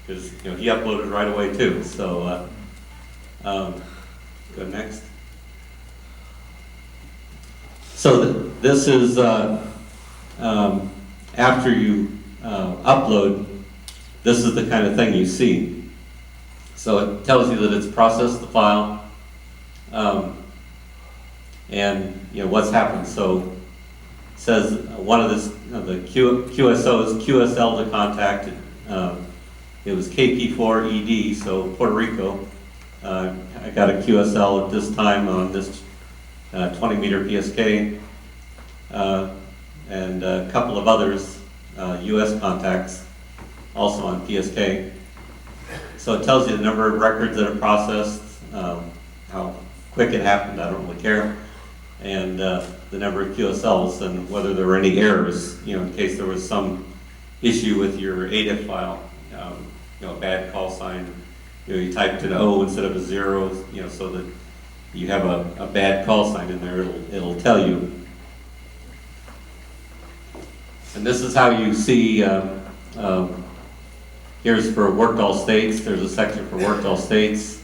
because he uploaded right away too. So, go next. So this is after you upload. This is the kind of thing you see. So it tells you that it's processed the file, and what's happened. So it says one of the QSOs, QSL to contact. It was KP4ED, so Puerto Rico. I got a QSL at this time on this 20-meter PSK, and a couple of others, US contacts, also on PSK. So it tells you the number of records that are processed, how quick it happened, I don't really care, and the number of QSLs and whether there were any errors, in case there was some issue with your ADIF file, a bad call sign, you typed an O instead of a 0, so that you have a bad call sign in there, it'll tell you. And this is how you see, here's for worked all states, there's a section for worked all states.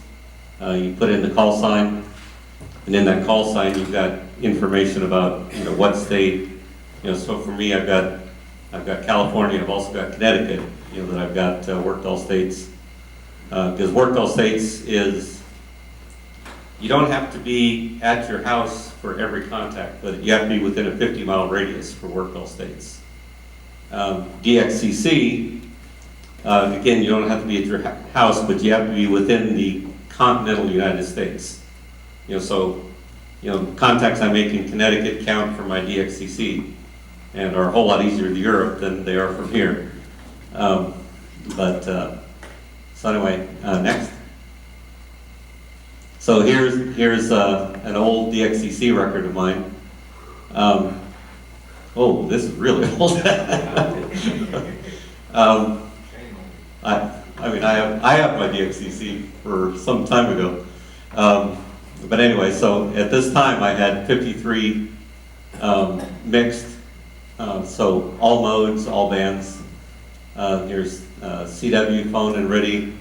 You put in the call sign, and in that call sign you've got information about what state. So for me, I've got California, I've also got Connecticut, that I've got worked all states. Because worked all states is, you don't have to be at your house for every contact, but you have to be within a 50-mile radius for worked all states. DXCC, again, you don't have to be at your house, but you have to be within the continental United States. So contacts I make in Connecticut count for my DXCC, and are a whole lot easier to Europe than they are from here. So anyway, next. So here's an old DXCC record of mine. Oh, this is really old. I have my DXCC for some time ago. But anyway, so at this time I had 53 mixed, so all modes, all bands. Here's CW, phone, and RIDI,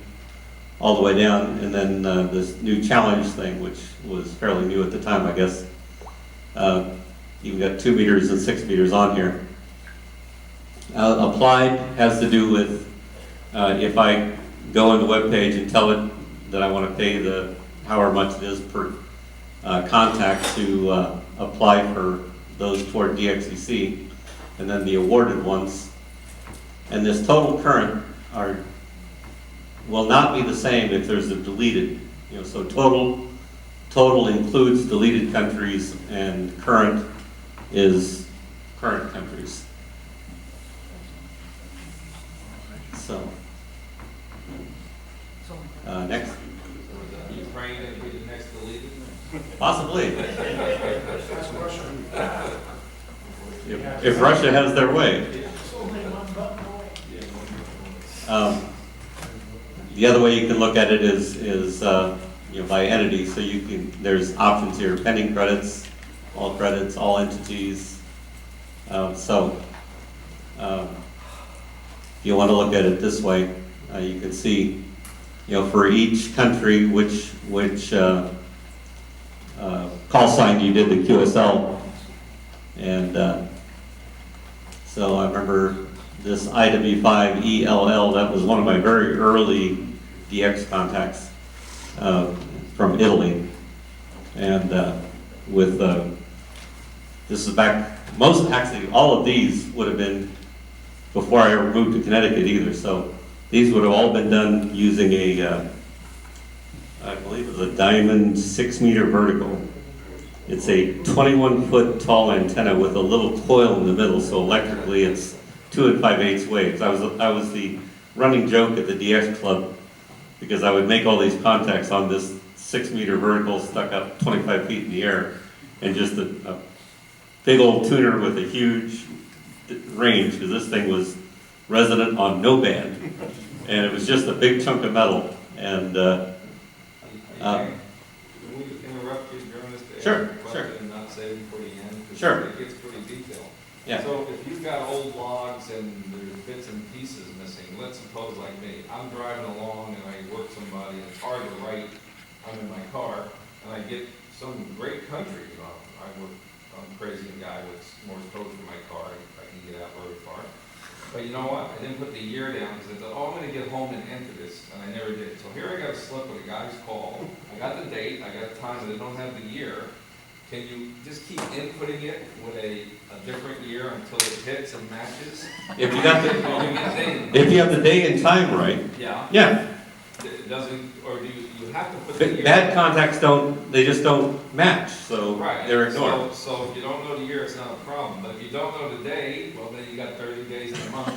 all the way down, and then this new challenge thing, which was fairly new at the time, I guess. You've got 2 meters and 6 meters on here. Applied has to do with if I go on the web page and tell it that I want to pay however much it is per contact to apply for those toward DXCC, and then the awarded ones. And this total current will not be the same if there's a deleted. So total includes deleted countries, and current is current countries. So next. Ukraine gonna be the next deleted? Possibly, That's Russia. if Russia has their way. The other way you can look at it is you know, by entity, so you can, there's options here, pending credits, all entities. If you want to look at it this way, you can see, you know, for each country which call sign you did the QSL. And so I remember this IW5ELL, that was one of my very early DX contacts from Italy. And this is back, actually all of these would have been before I ever moved to Connecticut either. So these would have all been done using a, I believe it was a Diamond 6-meter vertical. It's a 21-foot tall antenna with a little coil in the middle, so electrically it's 2 5/8 waves. I was the running joke at the DX club because I would make all these contacts on this 6-meter vertical stuck up 25 feet in the air, and just a big old tuner with a huge range, because this thing was resident on no band, and it was just a big chunk of metal. And Can we interrupt you during this? Sure, sure. And not save for the end? 'Cause Sure. it gets pretty detailed. Yeah. So if you've got old logs and there's bits and pieces missing, let's suppose like me, I'm driving along and I work somebody, and it's hard to write, I'm in my car, and I get some great country, you know, I'm crazy guy with Morse code for my car, I can get out very far. But you know what, I didn't put the year down, because I thought, oh, I'm gonna get home and enter this, and I never did. So here I got a slip with a guy's call, I got the date, I got the time, but I don't have the year. Can you just keep inputting it with a different year until it hits and matches? if you got the, if you have the day and time right, yeah, yeah. it doesn't, or do you have to put the year? Bad contacts they just don't match, so Right. they're ignored. So if you don't know the year, it's not a problem, but if you don't know the day, well, then you got 30 days in a month.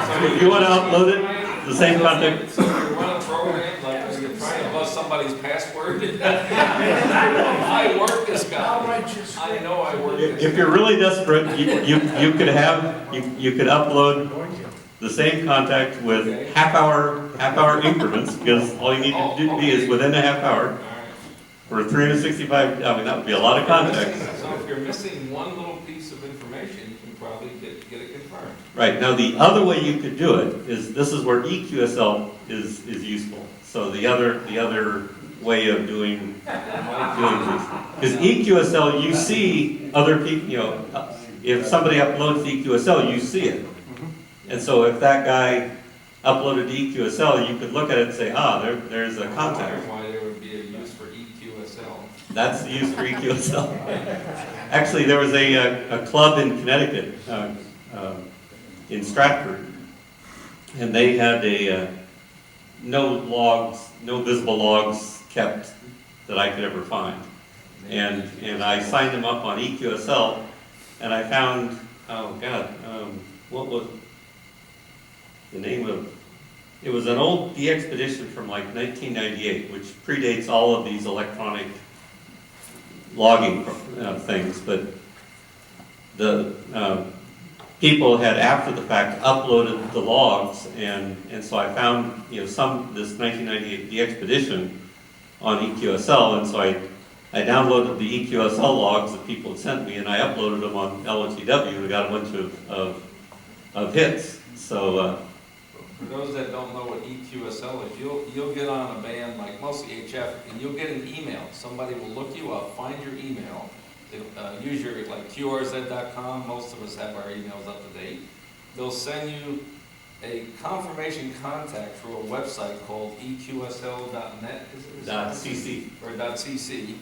So if you want to upload it, the same contact. So if you run a program, like you're trying to bust somebody's password, I work this guy. I know I work this If you're really desperate, you could upload the same contact with half hour increments, because all you need to be is within a half hour. For 365, I mean, that would be a lot of contacts. So if you're missing one little piece of information, you can probably get it confirmed. Right, now the other way you could do it is, this is where EQSL is useful. So the other way of doing this. Because EQSL, you see other people, you know, if somebody uploads to EQSL, you see it. And so if that guy uploaded to EQSL, you could look at it and say, there's a contact. Why there would be a use for EQSL? That's the use for EQSL. Actually, there was a club in Connecticut, in Stratford, and they had no visible logs kept that I could ever find. And I signed them up on EQSL, and I found, what was the name of, it was an old DXpedition from like 1998, which predates all of these electronic logging things, but the people had after the fact uploaded the logs, and so I found, you know, this 1998 DXpedition on EQSL, and so I downloaded the EQSL logs that people had sent me, and I uploaded them on LotW, and got a bunch of hits. So for those that don't know what EQSL is, you'll get on a band like mostly HF, and you'll get an email. Somebody will look you up, find your email, use your like QRZ.com. Most of us have our emails up to date. They'll send you a confirmation contact through a website called eqsl.net. .cc or .cc.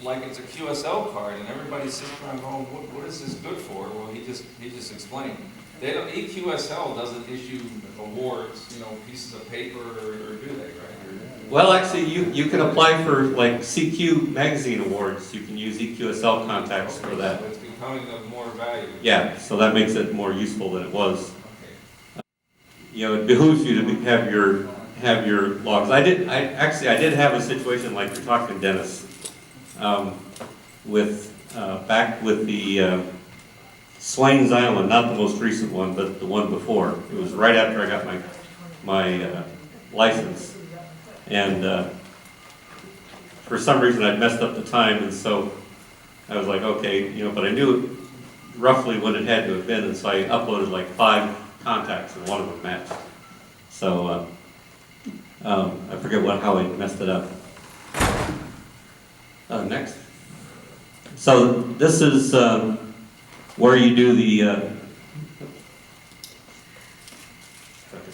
Like it's a QSL card, and everybody's sitting around going, what is this good for? Well, he just explained. EQSL doesn't issue awards, you know, pieces of paper, or do they, right? Well, actually, you can apply for like CQ magazine awards. You can use EQSL contacts for that. So it's becoming of more value. Yeah, so that makes it more useful than it was. You know, it behooves you to have your logs. I did have a situation like you're talking, Dennis, back with the Swains Island, not the most recent one, but the one before. It was right after I got my license, and for some reason I'd messed up the time, and so I was like, okay, but I knew roughly when it had to have been, and so I uploaded like 5 contacts, and one of them matched. So I forget how I messed it up. Next. So this is where you do the.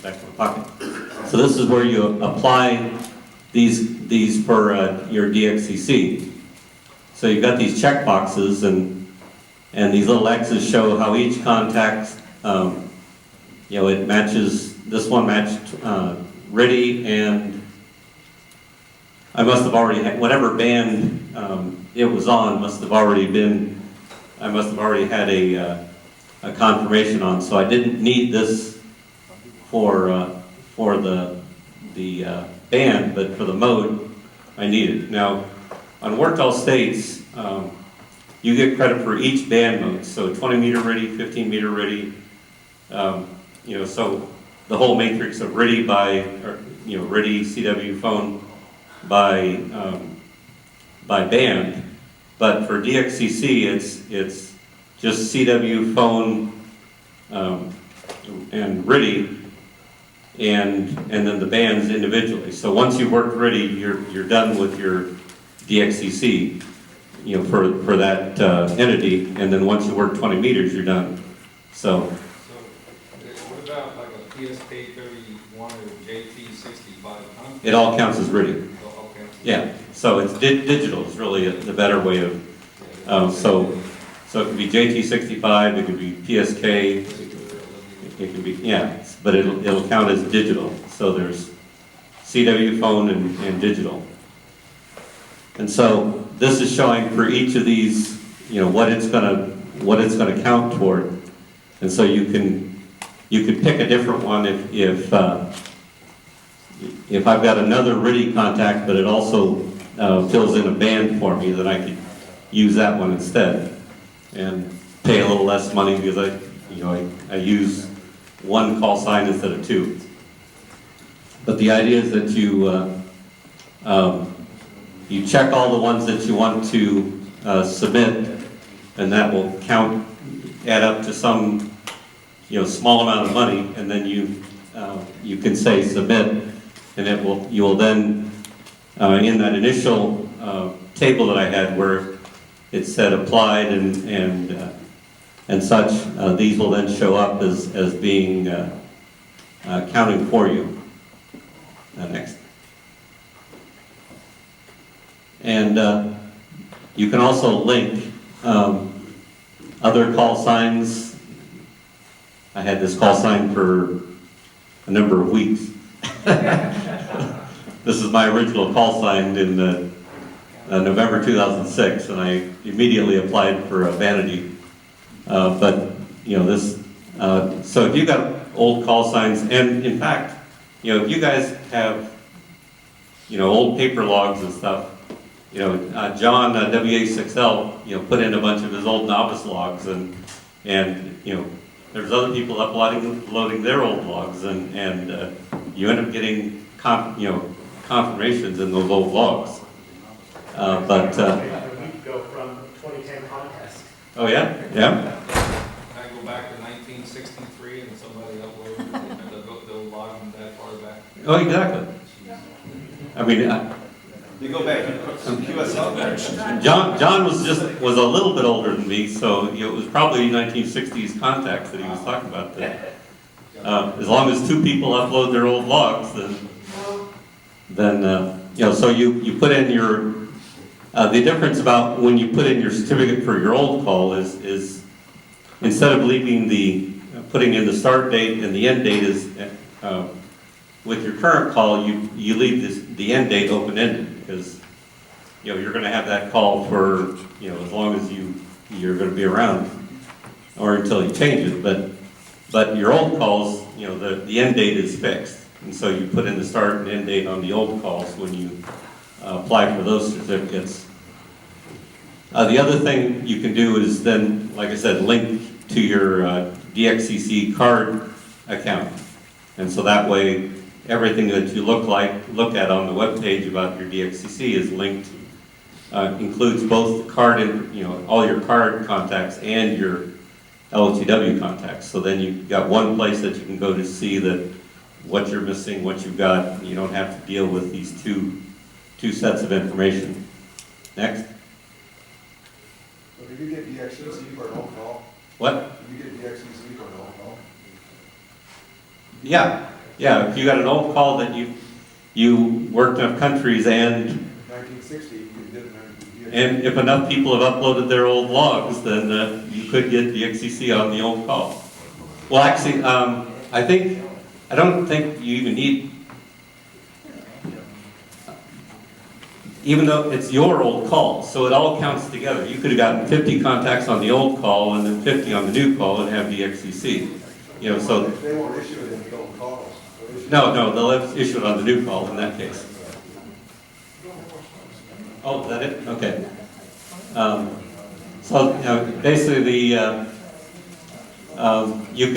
Back to my pocket. So this is where you apply these for your DXCC. So you've got these check boxes, and these little X's show how each contact, it matches. This one matched RIDI, and I must have already had whatever band it was on. I must have already had a confirmation on. So I didn't need this for the band, but for the mode, I need it. Now, on Worked All States, you get credit for each band mode. So 20 meter RIDI, 15 meter RIDI, so the whole matrix of RIDI RIDI, CW, phone by band. But for DXCC, it's just CW, phone, and RIDI, and then the bands individually. So once you've worked RIDI, you're done with your DXCC, for that entity, and then once you work 20 meters, you're done. So what about like a PSK 31 or JT 65? it all counts as RIDI. Oh, okay. Yeah. So it's digital is really the better way of. So it can be JT 65. It could be PSK. It can be but it'll count as digital. So there's CW, phone, and digital. And so this is showing for each of these, what it's gonna count toward. And so you could pick a different one if I've got another RIDI contact, but it also fills in a band for me, then I could use that one instead and pay a little less money because I use one call sign instead of 2. But the idea is that you check all the ones that you want to submit, and that will add up to some small amount of money, and then you can say submit, and you will then in that initial table that I had where it said applied and such, these will then show up as being counting for you. Next. And you can also link other call signs. I had this call sign for a number of weeks. This is my original call sign in November 2006, and I immediately applied for a vanity. So if you've got old call signs, and in fact, if you guys have, old paper logs and stuff, John, WA6L, put in a bunch of his old novice logs, and there's other people uploading their old logs, and you end up getting confirmations in those old logs. A week ago from 2010 contest. Oh yeah, yeah. I go back to 1963 and somebody uploaded, they'll log them that far back. Oh, exactly. I mean, You go back and some QSL. John was a little bit older than me, so it was probably 1960s contacts that he was talking about. As long as 2 people upload their old logs, then so you put in your. The difference about when you put in your certificate for your old call is instead of putting in the start date and the end date is with your current call, you leave the end date open-ended because you're going to have that call for as long as you're going to be around or until you change it. But your old calls, the end date is fixed. And so you put in the start and end date on the old calls when you apply for those certificates. The other thing you can do is then, like I said, link to your DXCC card account. And so that way, everything that you look at on the web page about your DXCC is linked, includes both the card and, all your card contacts and your LOTW contacts. So then you've got one place that you can go to see that what you're missing, what you've got. You don't have to deal with these two sets of information. Next. So did you get DXCC for an old call? What? Did you get DXCC for an old call? Yeah. If you got an old call that you worked enough countries and 1960, you did it. and if enough people have uploaded their old logs, then you could get DXCC on the old call. Well, actually, I don't think you even need, even though it's your old call, so it all counts together. You could have gotten 50 contacts on the old call and then 50 on the new call and have DXCC. So. They won't issue it in the old calls. No, they'll issue it on the new call in that case. Oh, is that it? Okay. So basically, you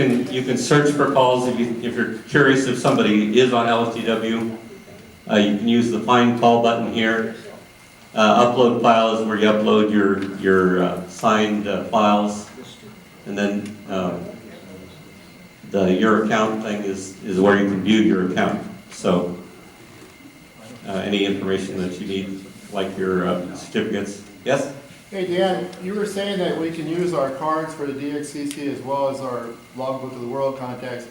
can search for calls if you're curious if somebody is on LTW. You can use the Find Call button here. Upload files where you upload your signed files, and then your account thing is where you can view your account. So any information that you need, like your certificates. Yes? Hey Dan, you were saying that we can use our cards for the DXCC as well as our Logbook of the World contacts.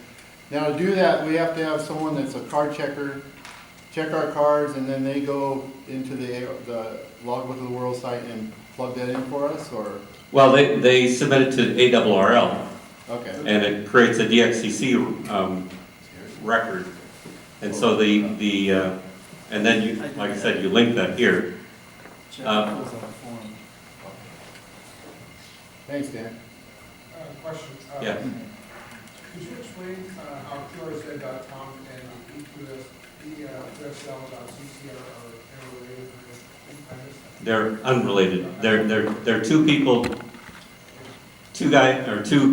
Now to do that, we have to have someone that's a card checker, check our cards, and then they go into the Logbook of the World site and plug that in for us, or? Well, they submit it to ARRL. Okay. And it creates a DXCC record. And so and then you, like I said, you link that here. Thanks, Dan. Question. Yeah. Could you explain how QRZ.com and EQSL.cc are related? They're unrelated. They're two people, two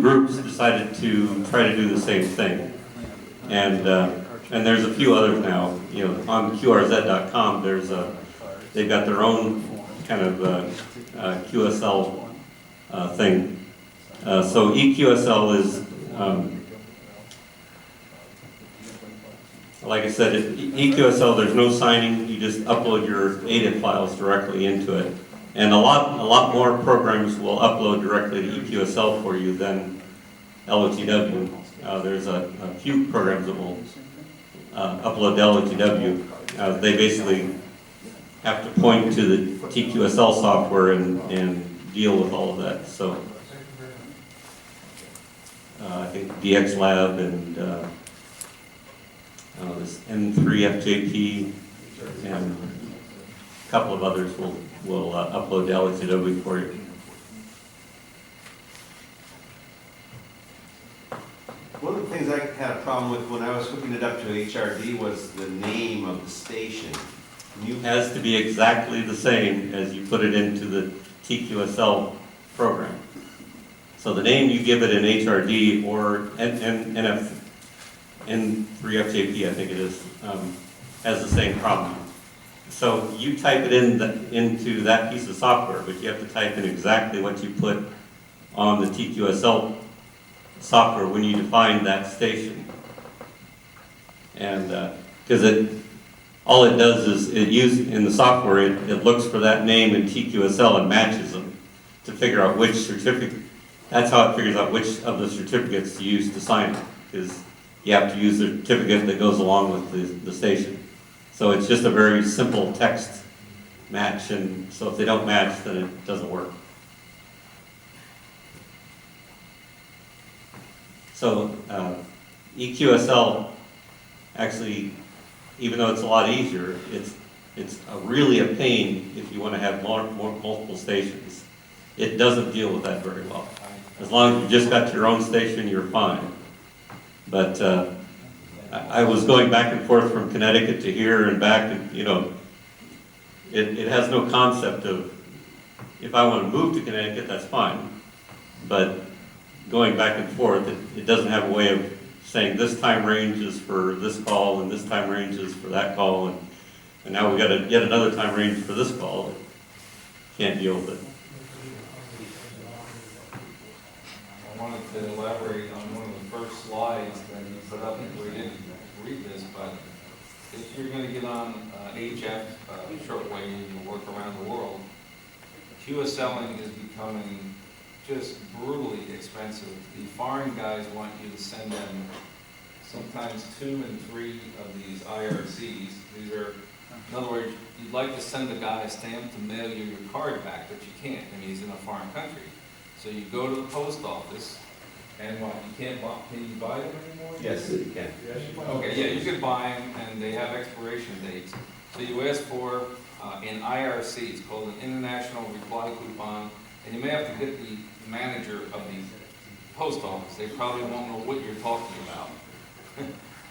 groups decided to try to do the same thing. And there's a few others now. On QRZ.com, they've got their own kind of QSL thing. So EQSL is, like I said, EQSL, there's no signing. You just upload your ADIT files directly into it. And a lot more programs will upload directly to EQSL for you than LOTW. There's a few programs that will upload to LOTW. They basically have to point to the TQSL software and deal with all of that. So I think DX Lab and this N3FJP and a couple of others will upload to LOTW for you. One of the things I had a problem with when I was hooking it up to HRD was the name of the station. It has to be exactly the same as you put it into the TQSL program. So the name you give it in HRD or N3FJP, I think it is, has the same problem. So you type it into that piece of software, but you have to type in exactly what you put on the TQSL software when you define that station. And because all it does is in the software, it looks for that name in TQSL and matches them to figure out which certificate. That's how it figures out which of the certificates to use to sign it, because you have to use the certificate that goes along with the station. So it's just a very simple text match, and so if they don't match, then it doesn't work. So EQSL actually, even though it's a lot easier, it's really a pain if you want to have multiple stations. It doesn't deal with that very well. As long as you've just got your own station, you're fine. But I was going back and forth from Connecticut to here and back, and, you know, it has no concept of, if I want to move to Connecticut, that's fine. But going back and forth, it doesn't have a way of saying this time range is for this call and this time range is for that call, and now we got yet another time range for this call. Can't deal with it. I wanted to elaborate on one of the first slides that you put up, and we didn't read this, but if you're going to get on HF, shortwave, and work around the world, QSLing is becoming just brutally expensive. The foreign guys want you to send them sometimes 2 and 3 of these IRCs. These are, in other words, you'd like to send a guy a stamp to mail you your card back, but you can't. I mean, he's in a foreign country. So you go to the post office, and what, you can't buy, can you buy them anymore? Yes, you can. Okay, yeah, you can buy them, and they have expiration dates. So you ask for an IRC, it's called an International Reply Coupon, and you may have to get the manager of the post office. They probably won't know what you're talking about.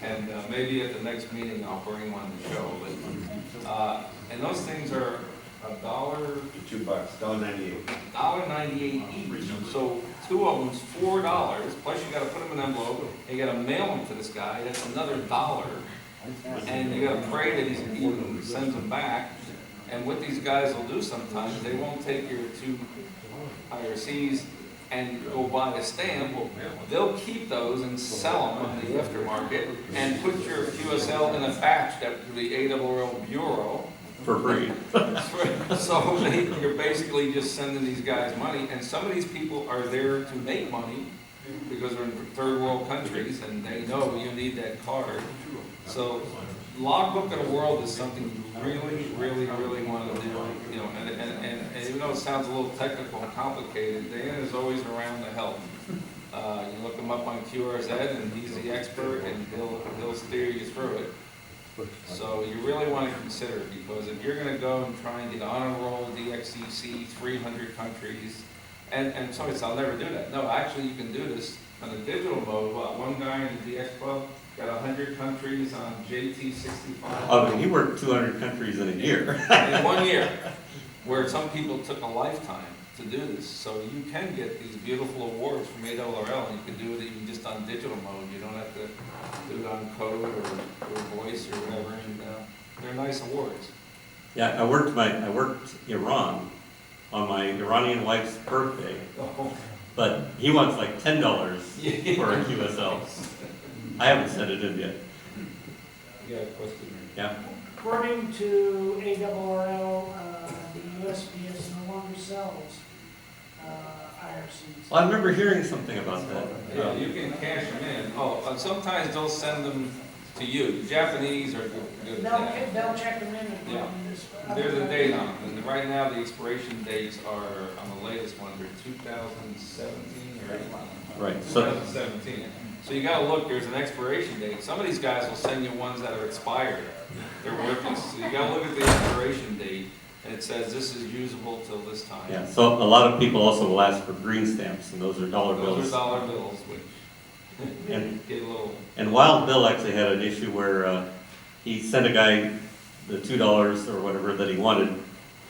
And maybe at the next meeting I'll bring one to show. But and those things are $1, $2, $1.98. $1.98 each. So 2 of them's $4. Plus you got to put them in an envelope. And you got to mail them to this guy. That's another $1. And you got to pray that he even sends them back. And what these guys will do sometimes, they won't take your 2 IRCs and go buy a stamp. Well, they'll keep those and sell them on the aftermarket and put your QSL in a batch that the ARRL Bureau For free. So you're basically just sending these guys money, and some of these people are there to make money because they're in third world countries and they know you need that card. So Logbook of the World is something you really, really, really want to do. You know, and even though it sounds a little technical and complicated, Dan is always around to help. You look him up on QRZ, and he's the expert, and he'll steer you through it. So you really want to consider it, because if you're going to go and try and get on a roll DXCC 300 countries, and somebody says, I'll never do that. No, actually you can do this on a digital mode. One guy in the DX Club got 100 countries on JT65. Oh, but he worked 200 countries in a year. In 1 year, where some people took a lifetime to do this. So you can get these beautiful awards from ARRL, and you can do it even just on digital mode. You don't have to do it on code or voice or whatever, and they're nice awards. Yeah, I worked Iran on my Iranian wife's birthday, but he wants like $10 for a QSL. I haven't sent it in yet. Yeah, question. Yeah. According to ARRL, the USPS no longer sells IRCs. Well, I remember hearing something about that. Yeah, you can cash them in. Oh, and sometimes they'll send them to you. The Japanese are good at that. They'll check them in and put Yeah. them in this. There's a date on them, and right now the expiration dates are, on the latest one, they're 2017 or 18. Right. So 2017. So you gotta look, there's an expiration date. Some of these guys will send you ones that are expired. They're worthless. So you gotta look at the expiration date, and it says this is usable till this time. yeah, so a lot of people also will ask for green stamps, and those are dollar bills. Those are dollar bills, which And get a little. And Wild Bill actually had an issue where he sent a guy the $2 or whatever that he wanted,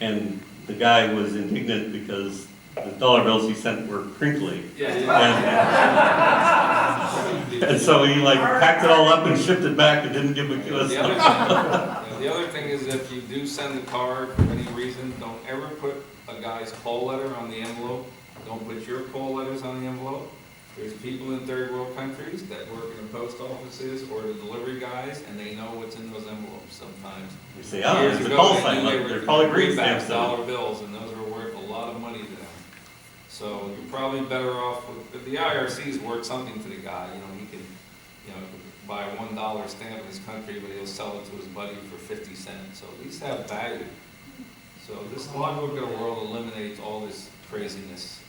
and the guy was indignant because the dollar bills he sent were crinkly. And so he like packed it all up and shipped it back and didn't give him a QSL. The other thing is, if you do send a card for any reason, don't ever put a guy's call letter on the envelope. Don't put your call letters on the envelope. There's people in third world countries that work in the post offices or the delivery guys, and they know what's in those envelopes sometimes. You say, oh, Years there's a ago, call they sign, knew they look, were there's probably green greenbacks, stamps dollar bills, and those were worth a lot of money to them. So you're probably better off with, the IRC's worth something to the guy. You know, he can, buy a $1 stamp in his country, but he'll sell it to his buddy for 50 cents. So these have value. So this Logbook of the World eliminates all this craziness.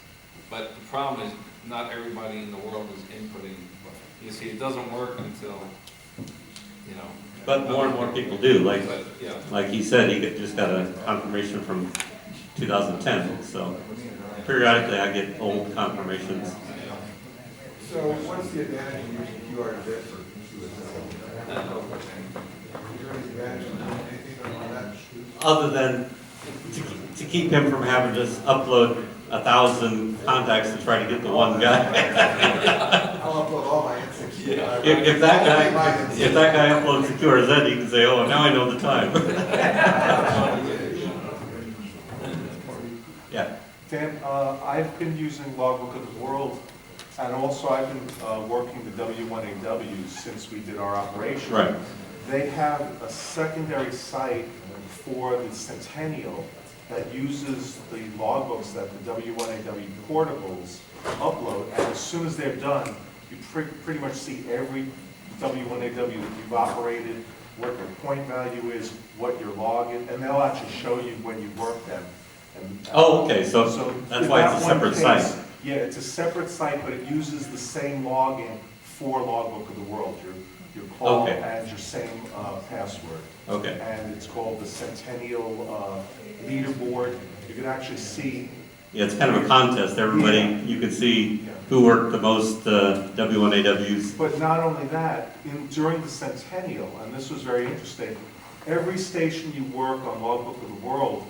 But the problem is, not everybody in the world is inputting. You see, it doesn't work until, But more and more people do. Like, yeah. like he said, he just got a confirmation from 2010. So periodically I get old confirmations. So what's the advantage of using QRZ for QSL? other than to keep him from having to upload 1,000 contacts to try to get the one guy. I'll upload all my N64. If that guy uploads secure, then he can say, oh, now I know the time. Yeah. Dan, I've been using Logbook of the World, and also I've been working the W1AW since we did our operation. Right. They have a secondary site for the Centennial that uses the logbooks that the W1AW portables upload, and as soon as they're done, you pretty much see every W1AW that you've operated, what your point value is, what your log is, and they'll actually show you when you work them. And, Oh, okay, so that's in why that it's a one separate case, site. Yeah, it's a separate site, but it uses the same login for Logbook of the World, your call Okay. and your same password. Okay. And it's called the Centennial Leaderboard. You can actually see. Yeah, it's kind of a contest. Everybody, you can see who worked the most W1AWs. But not only that, during the Centennial, and this was very interesting, every station you work on Logbook of the World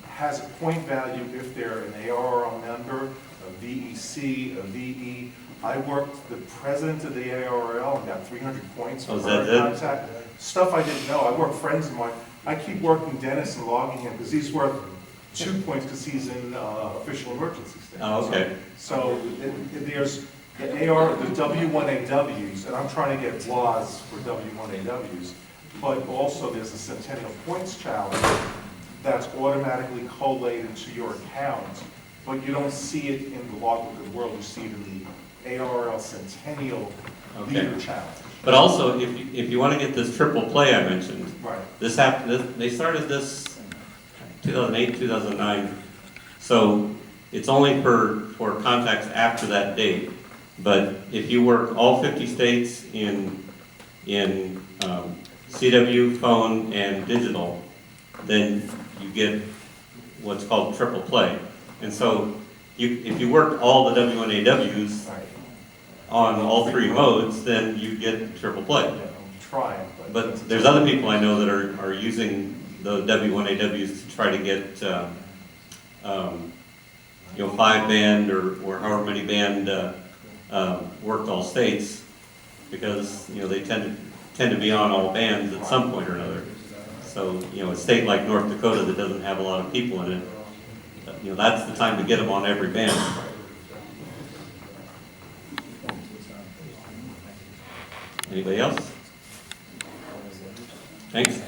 has a point value if they're an ARRL member, a VEC, a VE. I worked the president of the ARRL and got 300 points for Oh, is that her it? contact. Stuff I didn't know. I work friends of mine. I keep working Dennis and logging him because he's worth 2 points because he's in official emergency state. Oh, okay. So there's the the W1AWs, and I'm trying to get laws for W1AWs, but also there's a Centennial Points Challenge that's automatically collated to your account, but you don't see it in the Logbook of the World, you see it in the ARRL Centennial Leader Challenge. But also, if you want to get this triple play I mentioned, Right. this happened. They started this 2008, 2009. So it's only for contacts after that date. But if you work all 50 states in CW, phone, and digital, then you get what's called triple play. And so if you work all the W1AWs on all three modes, then you get triple play. I'm trying, But there's other people I know that are using the W1AWs to try to get, 5 band or however many band worked all states, because, they tend to be on all bands at some point or another. So, a state like North Dakota that doesn't have a lot of people in it, that's the time to get them on every band. Anybody else? Thanks.